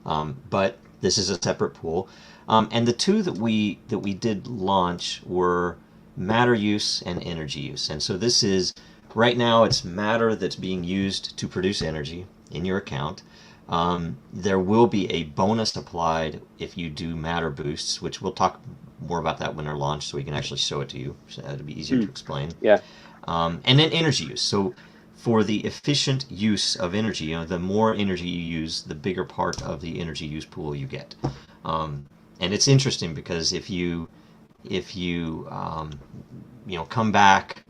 But this is a separate pool. And the two that we did launch were Matter use and energy use. And so this is, right now it's Matter that's being used to produce energy in your account. There will be a bonus applied if you do Matter boosts, which we'll talk more about that when they're launched, so we can actually show it to you. So it'll be easier to explain. Yeah. And then energy use. So for the efficient use of energy, the more energy you use, the bigger part of the energy use pool you get. And it's interesting because if you come back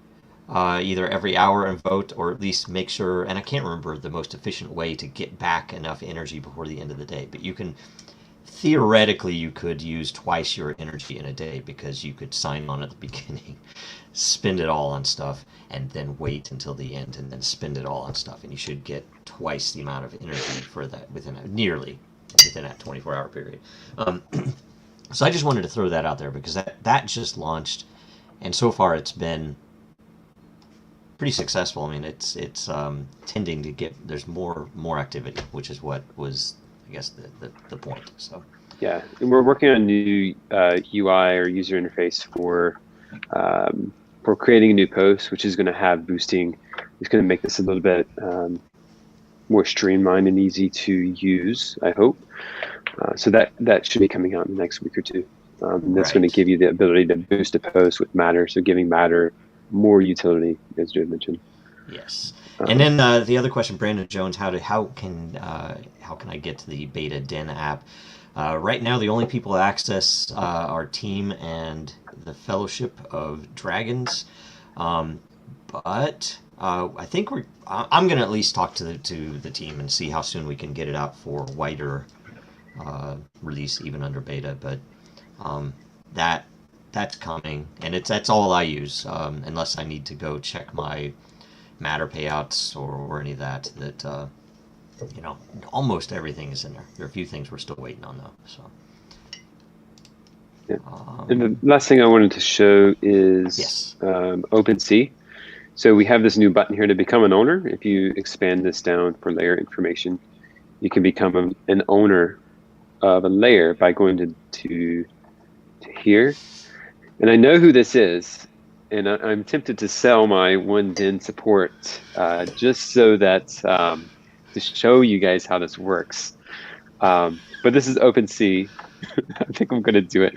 either every hour and vote, or at least make sure, and I can't remember the most efficient way to get back enough energy before the end of the day, but you can, theoretically, you could use twice your energy in a day, because you could sign on at the beginning, spend it all on stuff, and then wait until the end, and then spend it all on stuff, and you should get twice the amount of energy for that within that 24-hour period. So I just wanted to throw that out there because that just launched, and so far it's been pretty successful. I mean, it's tending to get, there's more activity, which is what was, I guess, the point. So yeah, and we're working on a new UI or user interface for creating a new post, which is going to have boosting. It's going to make this a little bit more streamlined and easy to use, I hope. So that should be coming out in the next week or two. That's going to give you the ability to boost a post with Matter, so giving Matter more utility, as Joe mentioned. Yes. And then the other question, Brandon Jones, how can I get to the beta Den app? Right now, the only people that access our team and the Fellowship of Dragons. But I think I'm going to at least talk to the team and see how soon we can get it out for wider release, even under beta. But that's coming, and that's all I use, unless I need to go check my Matter payouts or any of that. Almost everything is in there. There are a few things we're still waiting on though. So. Yeah. And the last thing I wanted to show is OpenSea. So we have this new button here to become an owner. If you expand this down for layer information, you can become an owner of a layer by going to here. And I know who this is, and I'm tempted to sell my 1DEN support just so that to show you guys how this works. But this is OpenSea. I think I'm going to do it.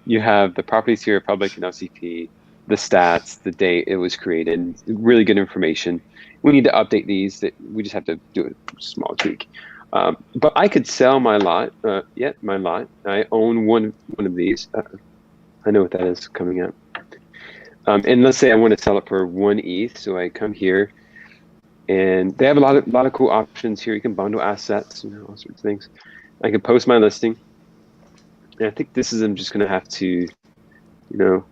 You have the properties here, public and LCP, the stats, the date it was created, really good information. We need to update these. We just have to do a small tweak. But I could sell my lot. My lot. I own one of these. I know what that is coming up. And let's say I want to sell it for 1 ETH. So I come here, and they have a lot of cool options here. You can bundle assets, all sorts of things. I can post my listing. And I think this is, I'm just going to have to, sure,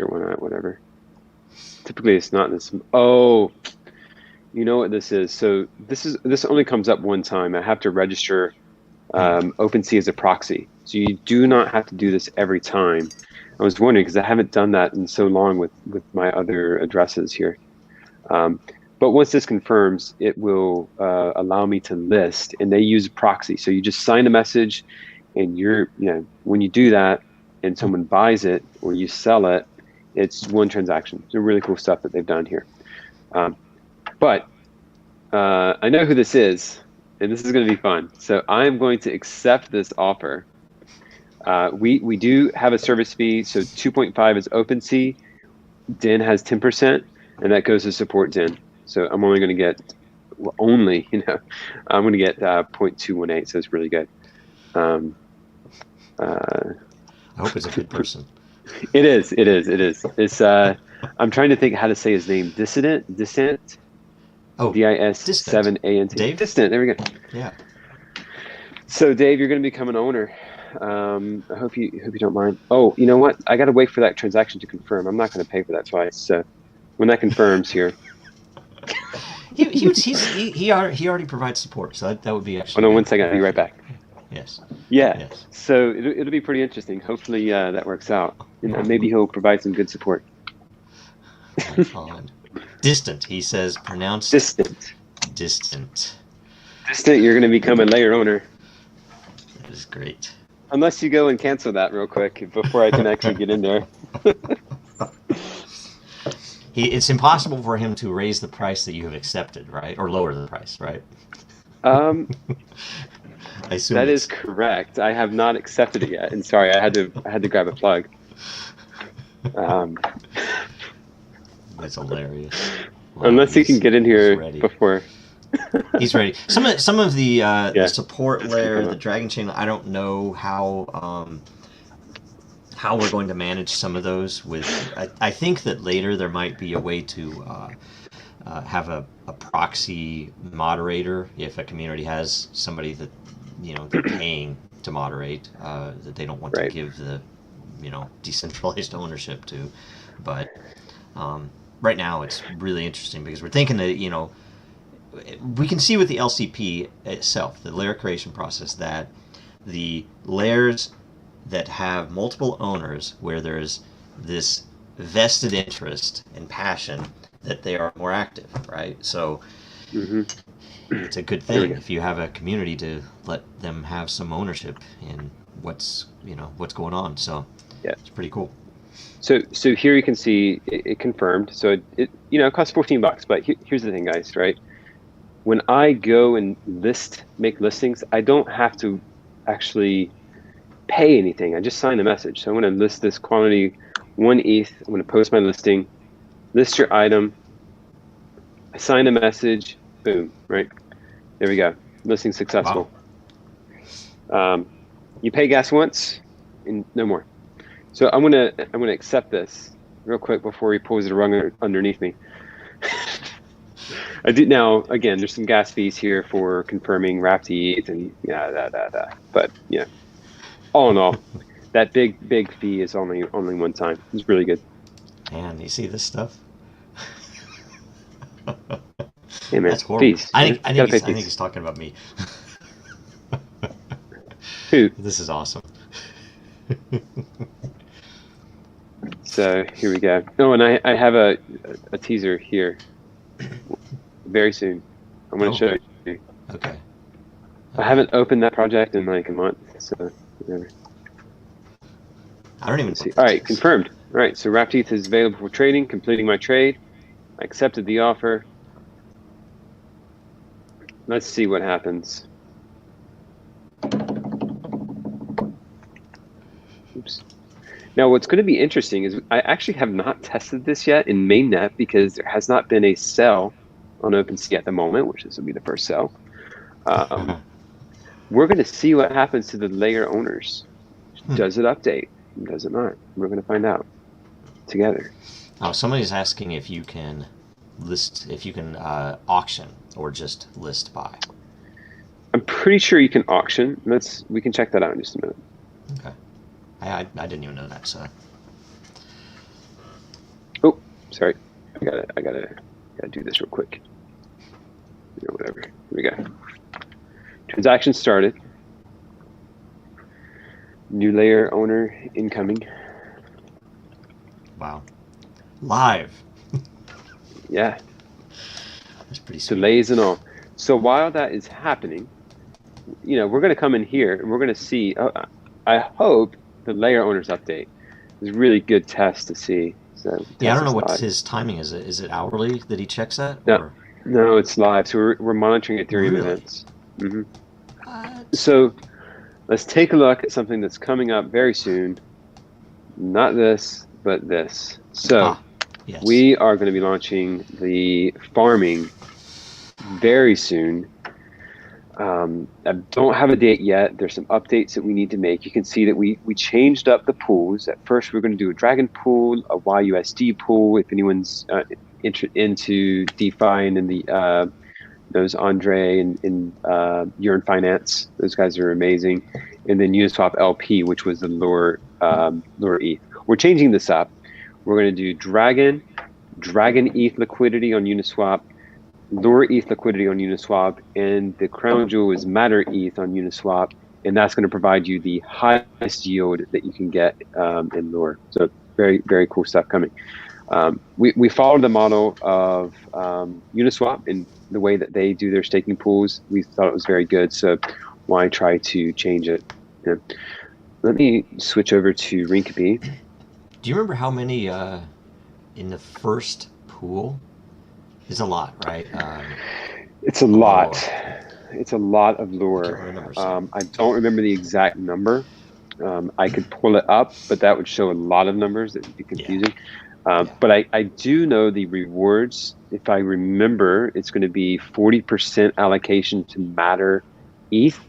why not, whatever. Typically it's not this. Oh, you know what this is. So this only comes up one time. I have to register OpenSea as a proxy. So you do not have to do this every time. I was wondering, because I haven't done that in so long with my other addresses here. But once this confirms, it will allow me to list, and they use a proxy. So you just sign a message, and when you do that, and someone buys it or you sell it, it's one transaction. It's really cool stuff that they've done here. But I know who this is, and this is going to be fun. So I'm going to accept this offer. We do have a service fee, so 2.5 is OpenSea. Den has 10%, and that goes to support Den. So I'm only going to get, I'm going to get 0.218, so it's really good. I hope it's a good person. It is. It's I'm trying to think how to say his name. Dissent. Oh, DIS7ANT. Dave? Distant. There we go. Yeah. So Dave, you're going to become an owner. I hope you don't mind. Oh, you know what? I got to wait for that transaction to confirm. I'm not going to pay for that twice. So when that confirms here. He already provides support, so that would be actually. Oh no, 1 second. I'll be right back. Yes. Yeah. Yes. So it'll be pretty interesting. Hopefully that works out. Maybe he'll provide some good support. Distant. He says pronounced. Distant. Distant. Distant. You're going to become a layer owner. That is great. Unless you go and cancel that real quick before I can actually get in there. It's impossible for him to raise the price that you have accepted, right? Or lower the price, right? I assume that is correct. I have not accepted it yet, and sorry, I had to grab a plug. That's hilarious. Wow, unless he can get in here before. He's ready. Some of the support layer, the Dragonchain. I don't know how we're going to manage some of those. I think that later there might be a way to have a proxy moderator if a community has somebody that they're paying to moderate that they don't want to give the decentralized ownership to. But right now it's really interesting because we're thinking that we can see with the LCP itself, the layer creation process, that the layers that have multiple owners where there's this vested interest and passion that they are more active, right? So it's a good thing if you have a community to let them have some ownership in what's going on. So yeah, it's pretty cool. So here you can see it confirmed. So it costs $14, but here's the thing, guys, right? When I go and make listings, I don't have to actually pay anything. I just sign the message. So I'm going to list this quantity 1 ETH. I'm going to post my listing, list your item. I sign a message. Boom, right? There we go. Listing successful. Wow. You pay gas once and no more. So I'm gonna accept this real quick before he pulls the rug underneath me. I do now. Again, there's some gas fees here for confirming wrapped ETH and But all in all, that big fee is only one time. It's really good. Man, you see this stuff? Hey man, that's horrible. Fees. I think he's talking about me. Who? This is awesome. So here we go. Oh, and I have a teaser here. Very soon, I'm going to show you. Okay. I haven't opened that project in like a month, so whatever. I don't even see. All right, confirmed. All right, so wrapped ETH is available for trading. Completing my trade. I accepted the offer. Let's see what happens. Oops. Now, what's going to be interesting is I actually have not tested this yet in mainnet because there has not been a sell on OpenSea at the moment, which this will be the first sell. We're going to see what happens to the layer owners. Does it update? Does it not? We're going to find out together. Oh, somebody's asking if you can auction or just list buy. I'm pretty sure you can auction. We can check that out in just a minute. Okay. I didn't even know that. So. Oh, sorry. I gotta do this real quick. Whatever. Here we go. Transaction started. New layer owner incoming. Wow. Live. Yeah. That's pretty sweet. Delays and all. So while that is happening, we're going to come in here and we're going to see. I hope the layer owners update is a really good test to see. So yeah, I don't know what his timing is. Is it hourly that he checks that? No, it's live. So we're monitoring Ethereum events. So let's take a look at something that's coming up very soon. Not this, but this. So yes. We are going to be launching the farming very soon. I don't have a date yet. There's some updates that we need to make. You can see that we changed up the pools. At first, we're going to do a Dragon pool, a YUSD pool. If anyone's into DeFi and in the those Andre and Yearn Finance, those guys are amazing. And then Uniswap LP, which was the lower ETH. We're changing this up. We're going to do Dragon ETH liquidity on Uniswap, Lure ETH liquidity on Uniswap, and the crown jewel is Matter ETH on Uniswap, and that's going to provide you the highest yield that you can get in Lure. So very, very cool stuff coming. We followed the model of Uniswap in the way that they do their staking pools. We thought it was very good, so why try to change it? Yeah. Let me switch over to Rinkeby. Do you remember how many in the first pool? It's a lot, right? It's a lot. It's a lot of Lure. I I don't remember the exact number. I could pull it up, but that would show a lot of numbers. That would be confusing. But I do know the rewards. If I remember, it's going to be 40% allocation to Matter ETH.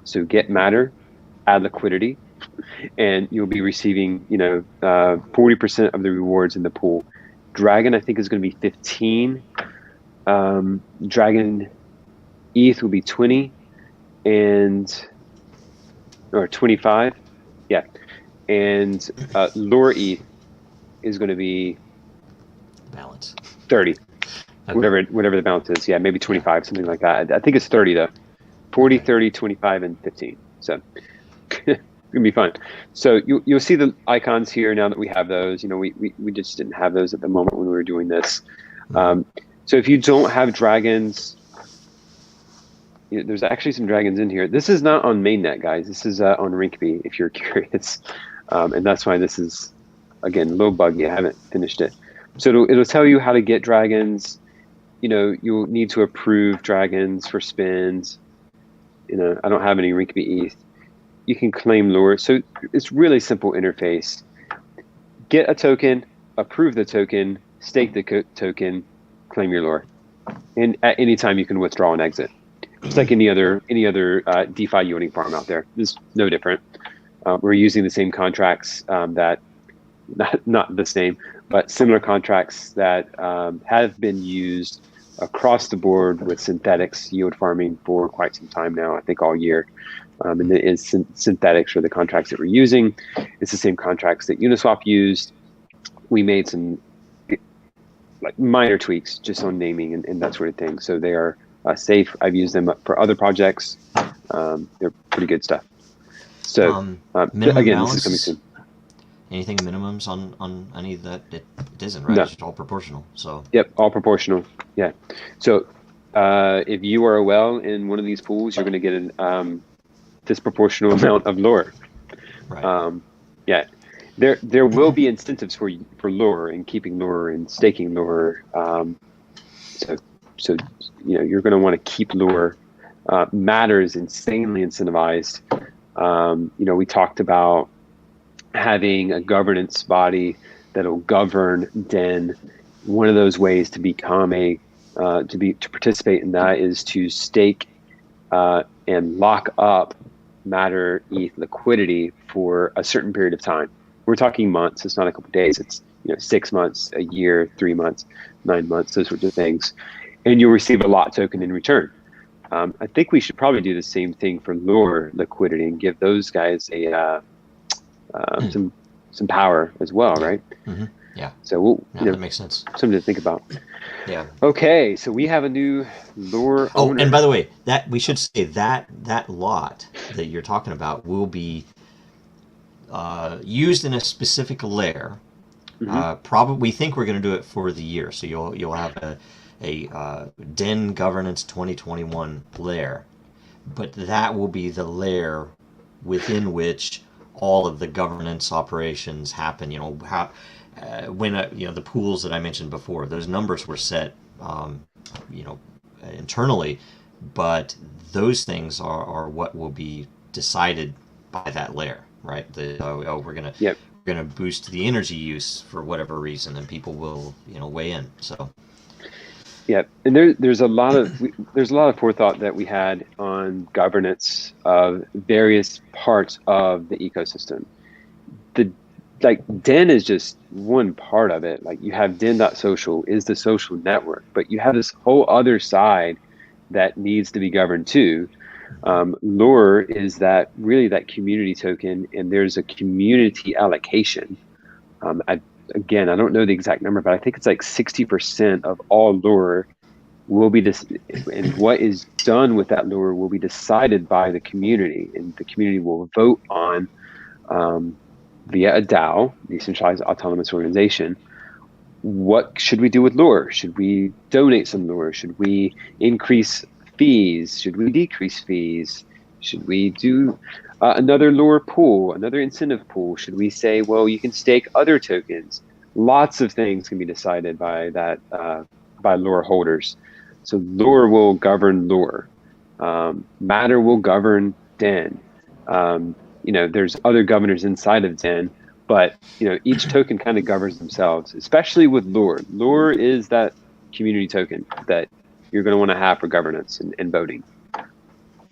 So get Matter, add liquidity, and you'll be receiving 40% of the rewards in the pool. Dragon, I think, is going to be 15. Dragon ETH will be 20 or 25. Yeah. And Lure ETH is going to be balance 30. Okay. Whatever the balance is. Yeah, maybe 25, something like that. I think it's 30 though. 40, 30, 25, and 15. So gonna be fun. So you'll see the icons here now that we have those. You know, we just didn't have those at the moment when we were doing this. So if you don't have dragons, you know, there's actually some dragons in here. This is not on mainnet, guys. This is on Rinkeby, if you're curious. And that's why this is, again, a little buggy. I haven't finished it. So it'll tell you how to get dragons. You know, you'll need to approve dragons for spins. You know, I don't have any Rinkeby ETH. You can claim lure. So it's really simple interface. Get a token, approve the token, stake the token, claim your lure. And at any time you can withdraw and exit. It's like any other DeFi yielding farm out there. It's no different. We're using the same contracts that, not the same, but similar contracts that have been used across the board with synthetics yield farming for quite some time now, I think all year. And it is synthetics are the contracts that we're using. It's the same contracts that Uniswap used. We made some like minor tweaks just on naming and that sort of thing. So they are safe. I've used them for other projects. They're pretty good stuff. So again, this is coming soon. Anything minimums on any of that? It isn't, right? No. It's just all proportional. So Yep, all proportional. Yeah. So if you are a well in one of these pools, you're going to get an disproportional amount of lure. right. Yeah. There will be incentives for lure and keeping lure and staking lure. So you know you're going to want to keep lure. Matter is insanely incentivized. You know, we talked about having a governance body that'll govern DEN. One of those ways to become to participate in that is to stake and lock up Matter ETH liquidity for a certain period of time. We're talking months. It's not a couple of days. It's 6 months, a year, 3 months, 9 months, those sorts of things, and you'll receive a lot token in return. I think we should probably do the same thing for lure liquidity and give those guys a some power as well, right? Mm-hmm. Yeah. So that makes sense. Something to think about. Yeah. Okay, so we have a new lure owner. And by the way, that we should say that lot that you're talking about will be used in a specific layer. Probably, we think we're going to do it for the year. So you'll have a DEN governance 2021 layer, but that will be the layer within which all of the governance operations happen. You know how when the pools that I mentioned before, those numbers were set internally, but those things are what will be decided by that layer, right? We're gonna boost the energy use for whatever reason, and people will weigh in. So yeah, and there's a lot of forethought that we had on governance of various parts of the ecosystem. DEN is just one part of it. Like you have DEN.social is the social network, but you have this whole other side that needs to be governed too. Lure is that community token, and there's a community allocation. Again, I don't know the exact number, but I think it's like 60% of all lure will be and what is done with that lure will be decided by the community, and the community will vote on via a DAO, decentralized autonomous organization. What should we do with lure? Should we donate some lure? Should we increase fees? Should we decrease fees? Should we do another lure pool, another incentive pool? Should we say, well, you can stake other tokens? Lots of things can be decided by that by lure holders. So lure will govern lure. Matter will govern DEN. There's other governors inside of DEN, but each token kind of governs themselves, especially with lure. Lure is that community token that you're going to want to have for governance and voting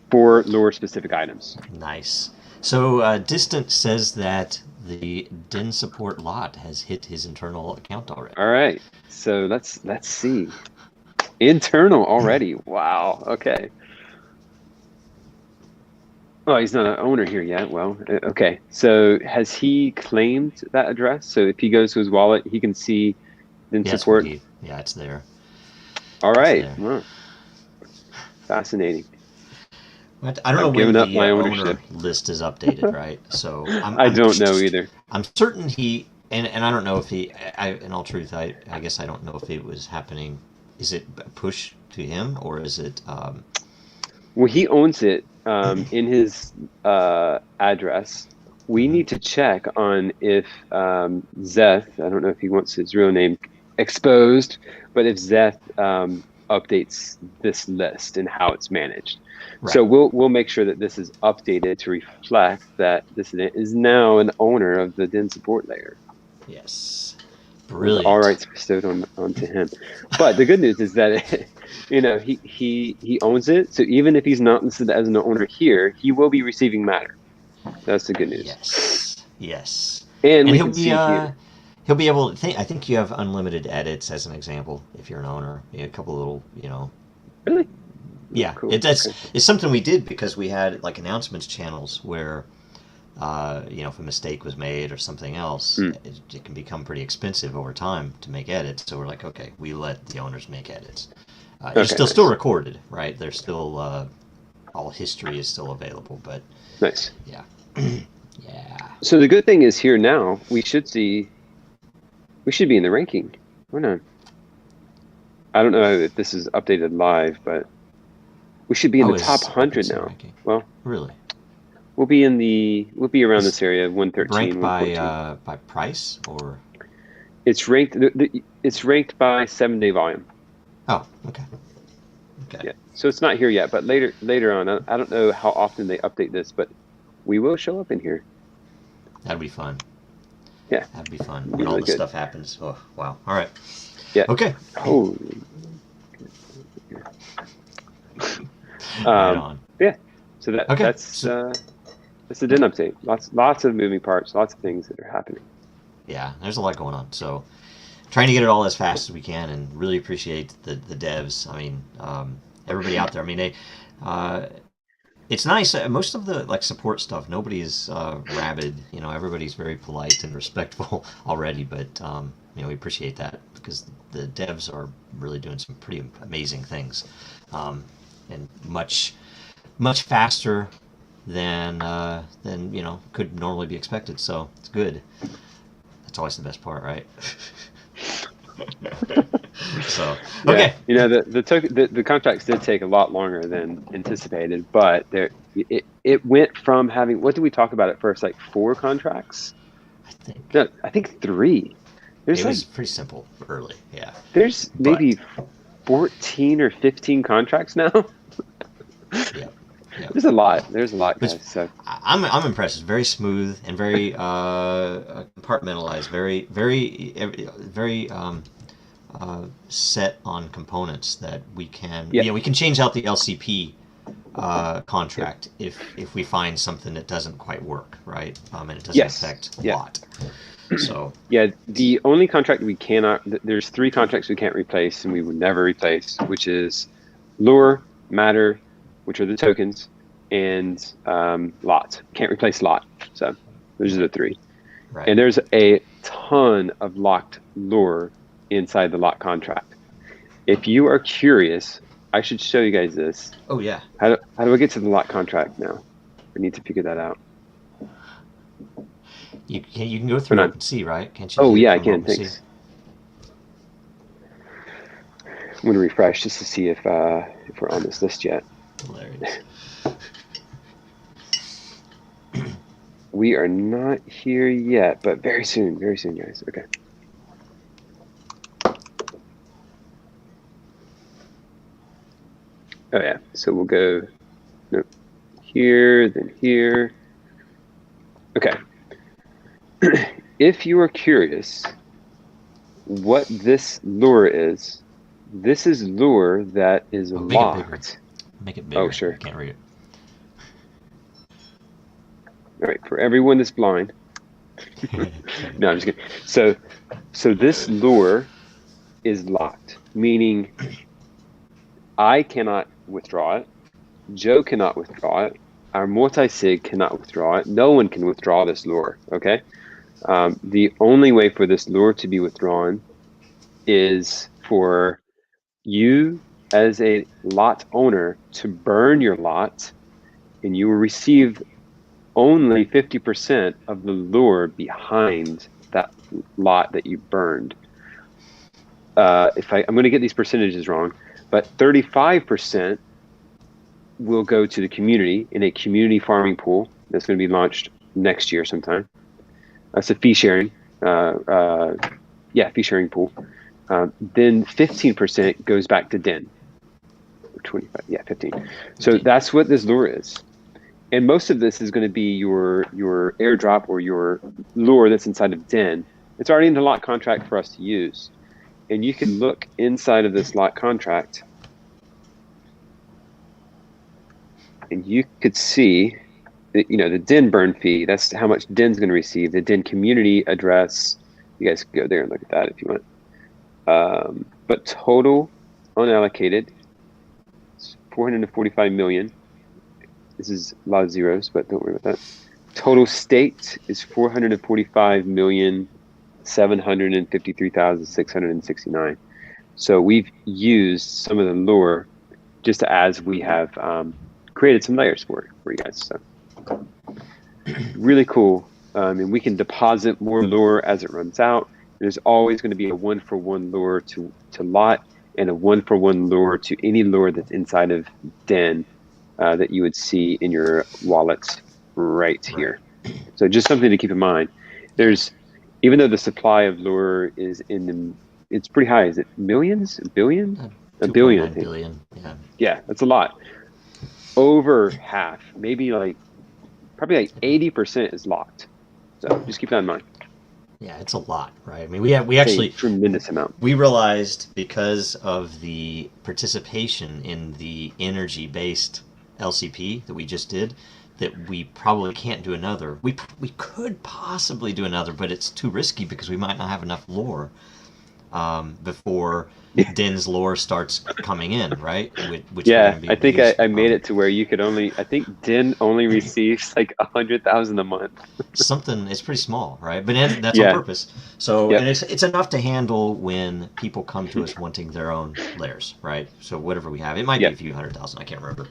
for lure specific items. Nice. So Distant says that the DEN support lot has hit his internal account already. All right. So let's see. Internal already. Wow. Okay. Oh, he's not an owner here yet. Well, okay. So has he claimed that address? So if he goes to his wallet, he can see DEN support. Yeah, it's there. All right. Wow. Fascinating. I don't know I've when given up the my owner ownership. list is updated, right? So I don't know either. I'm certain he, and I don't know if he. In all truth, I guess I don't know if it was happening. Is it a push to him or is it? Well, he owns it in his address. We need to check on if Zeth, I don't know if he wants his real name exposed, but if Zeth updates this list and how it's managed. Right. So we'll make sure that this is updated to reflect that this is now an owner of the DIN support layer. Yes. With Brilliant. all rights bestowed onto him. But the good news is that he owns it. So even if he's not listed as an owner here, he will be receiving matter. That's the good news. Yes. Yes. And we he'll can be see here. he'll be able to I think you have unlimited edits as an example if you're an owner. A couple of little, Really? Yeah, Cool. it's Okay. it's something we did because we had like announcements channels where, if a mistake was made or something else, it can become pretty expensive over time to make edits. So we're like, okay, we let the owners make edits. You're Okay, still nice. recorded, right? There's still all history is still available, but Nice. yeah, yeah. So the good thing is here now, we should be in the ranking. Or not. I don't know if this is updated live, but we should be in the is top 100 OpenSea now. ranking. Well, Really? we'll be around this area, 113, Ranked 114. by price or? It's ranked. It's ranked by 7-day volume. Oh, okay. Okay. Yeah. So it's not here yet, but later on, I don't know how often they update this, but we will show up in here. That'd be fun. Yeah. That'd be fun Be when all really this good. stuff happens. Oh, wow. All right. Yeah. Okay. Oh. Right on. Yeah. So Okay. that's the DIN update. Lots of moving parts, lots of things that are happening. Yeah, there's a lot going on. So trying to get it all as fast as we can, and really appreciate the devs. I mean, everybody out there. I mean, it's nice. Most of the support stuff, nobody is rabid. Everybody's very polite and respectful already. But we appreciate that because the devs are really doing some pretty amazing things, and much faster than could normally be expected. So it's good. That's always the best part, right? So okay. Yeah. The contracts did take a lot longer than anticipated, but it went from having, what did we talk about at first, like 4 contracts? I think 3. It was pretty simple early. Yeah. There's maybe 14 or 15 contracts now. Yeah. Yeah. There's a lot, guys. So I'm impressed. It's very smooth and very compartmentalized. Very set on components that we can. Yeah. We can change out the LCP contract if we find something that doesn't quite work, right? And it doesn't affect a lot. So yeah, the only contract we cannot. There's 3 contracts we can't replace, and we would never replace, which is lure, matter, which are the tokens, and lot. Can't replace lot. So those are the 3. right. And there's a ton of locked lure inside the lot contract. If you are curious, I should show you guys this. Oh yeah. How do I get to the lot contract now? I need to figure that out. You can go through OpenSea, right? Can't you? Oh do it yeah, I from can. OpenSea? Thanks. I'm gonna refresh just to see if we're on this list yet. Hilarious. We are not here yet, but very soon, guys. Okay. Oh yeah, so we'll go here, then here. Okay. If you are curious what this lure is, this is lure that is Make it bigger. locked. Make it bigger. Oh, sure. I can't read it. All right, for everyone that's blind. No, I'm just kidding. So this lure is locked, meaning I cannot withdraw it. Joe cannot withdraw it. Our multi-sig cannot withdraw it. No one can withdraw this lure, okay? The only way for this lure to be withdrawn is for you as a lot owner to burn your lot and you will receive only 50% of the lure behind that lot that you burned. I'm going to get these percentages wrong, but 35% will go to the community in a community farming pool that's going to be launched next year sometime. That's a fee sharing, fee sharing pool. Then 15% goes back to den. 15. So that's what this lure is. And most of this is going to be your airdrop or your lure that's inside of den. It's already in the lot contract for us to use. And you can look inside of this lot contract and you could see that, the den burn fee, that's how much den's going to receive. The den community address, you guys can go there and look at that if you want. But total unallocated, it's 445 million. This is a lot of zeros, but don't worry about that. Total state is 445,753,669. So we've used some of the lure just as we have created some layers for you guys. So really cool. And we can deposit more lure as it runs out. There's always going to be a 1-for-1 lure to lot and a 1-for-1 lure to any lure that's inside of den that you would see in your wallets right here. So just something to keep in mind. Even though the supply of lure is it's pretty high. Is it millions? A billion? A billion, I think. Billion, yeah. Yeah, that's a lot. Over half, maybe probably like 80% is locked. So just keep that in mind. Yeah, it's a lot, right? I mean, we actually tremendous amount. We realized because of the participation in the energy-based LCP that we just did that we probably can't do another. We could possibly do another, but it's too risky because we might not have enough lore before den's lore starts coming in, right? Which I think I made it to where you could only, I think den only receives like 100,000 a month. Something, it's pretty small, right? But that's on purpose. So and it's enough to handle when people come to us wanting their own layers, right? So whatever we have, it might be a few 100,000, I can't remember,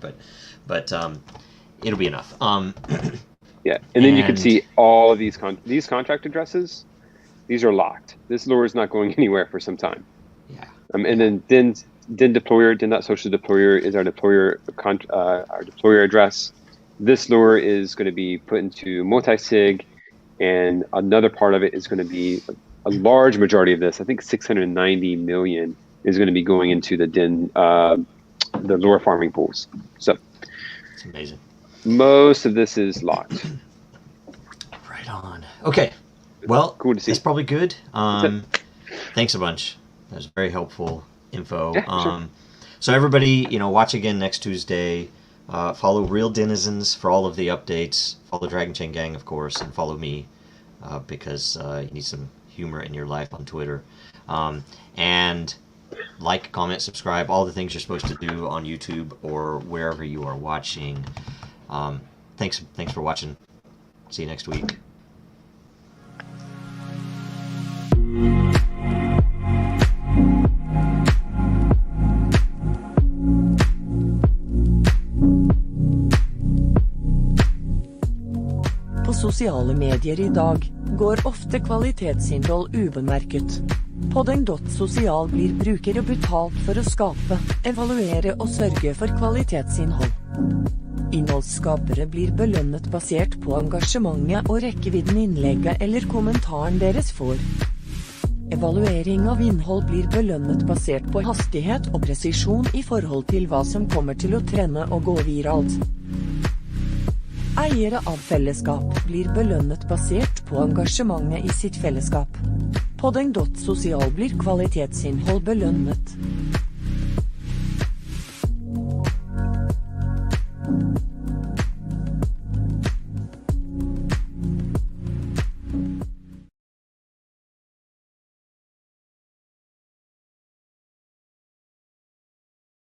but it'll be enough. And then you can see all of these contract addresses. These are locked. This lure is not going anywhere for some time. Yeah. And then den deployer, den.social deployer is our deployer address. This lure is going to be put into multi-sig, and another part of it is going to be a large majority of this. I think 690 million is going to be going into the den, the lure farming pools. So it's amazing. Most of this is locked. Right on. Okay. Well, cool to see. That's probably good. Thanks a bunch. That was very helpful info. Yeah, sure. So everybody, watch again next Tuesday. Follow Real Denizens for all of the updates. Follow Dragonchain Gang, of course, and follow me because you need some humor in your life on Twitter. And like, comment, subscribe, all the things you're supposed to do on YouTube or wherever you are watching. Thanks for watching. See you next week. På sosiale medier i dag går ofte kvalitetsinnhold ubemerket. Podding.sosial blir brukere betalt for å skape, evaluere og sørge for kvalitetsinnhold. Innholdsskapere blir belønnet basert på engasjementet og rekkevidden innlegget eller kommentaren deres får. Evaluering av innhold blir belønnet basert på hastighet og presisjon i forhold til hva som kommer til å trende og gå viralt. Eiere av fellesskap blir belønnet basert på engasjementet i sitt fellesskap. Podding.sosial blir kvalitetsinnhold belønnet.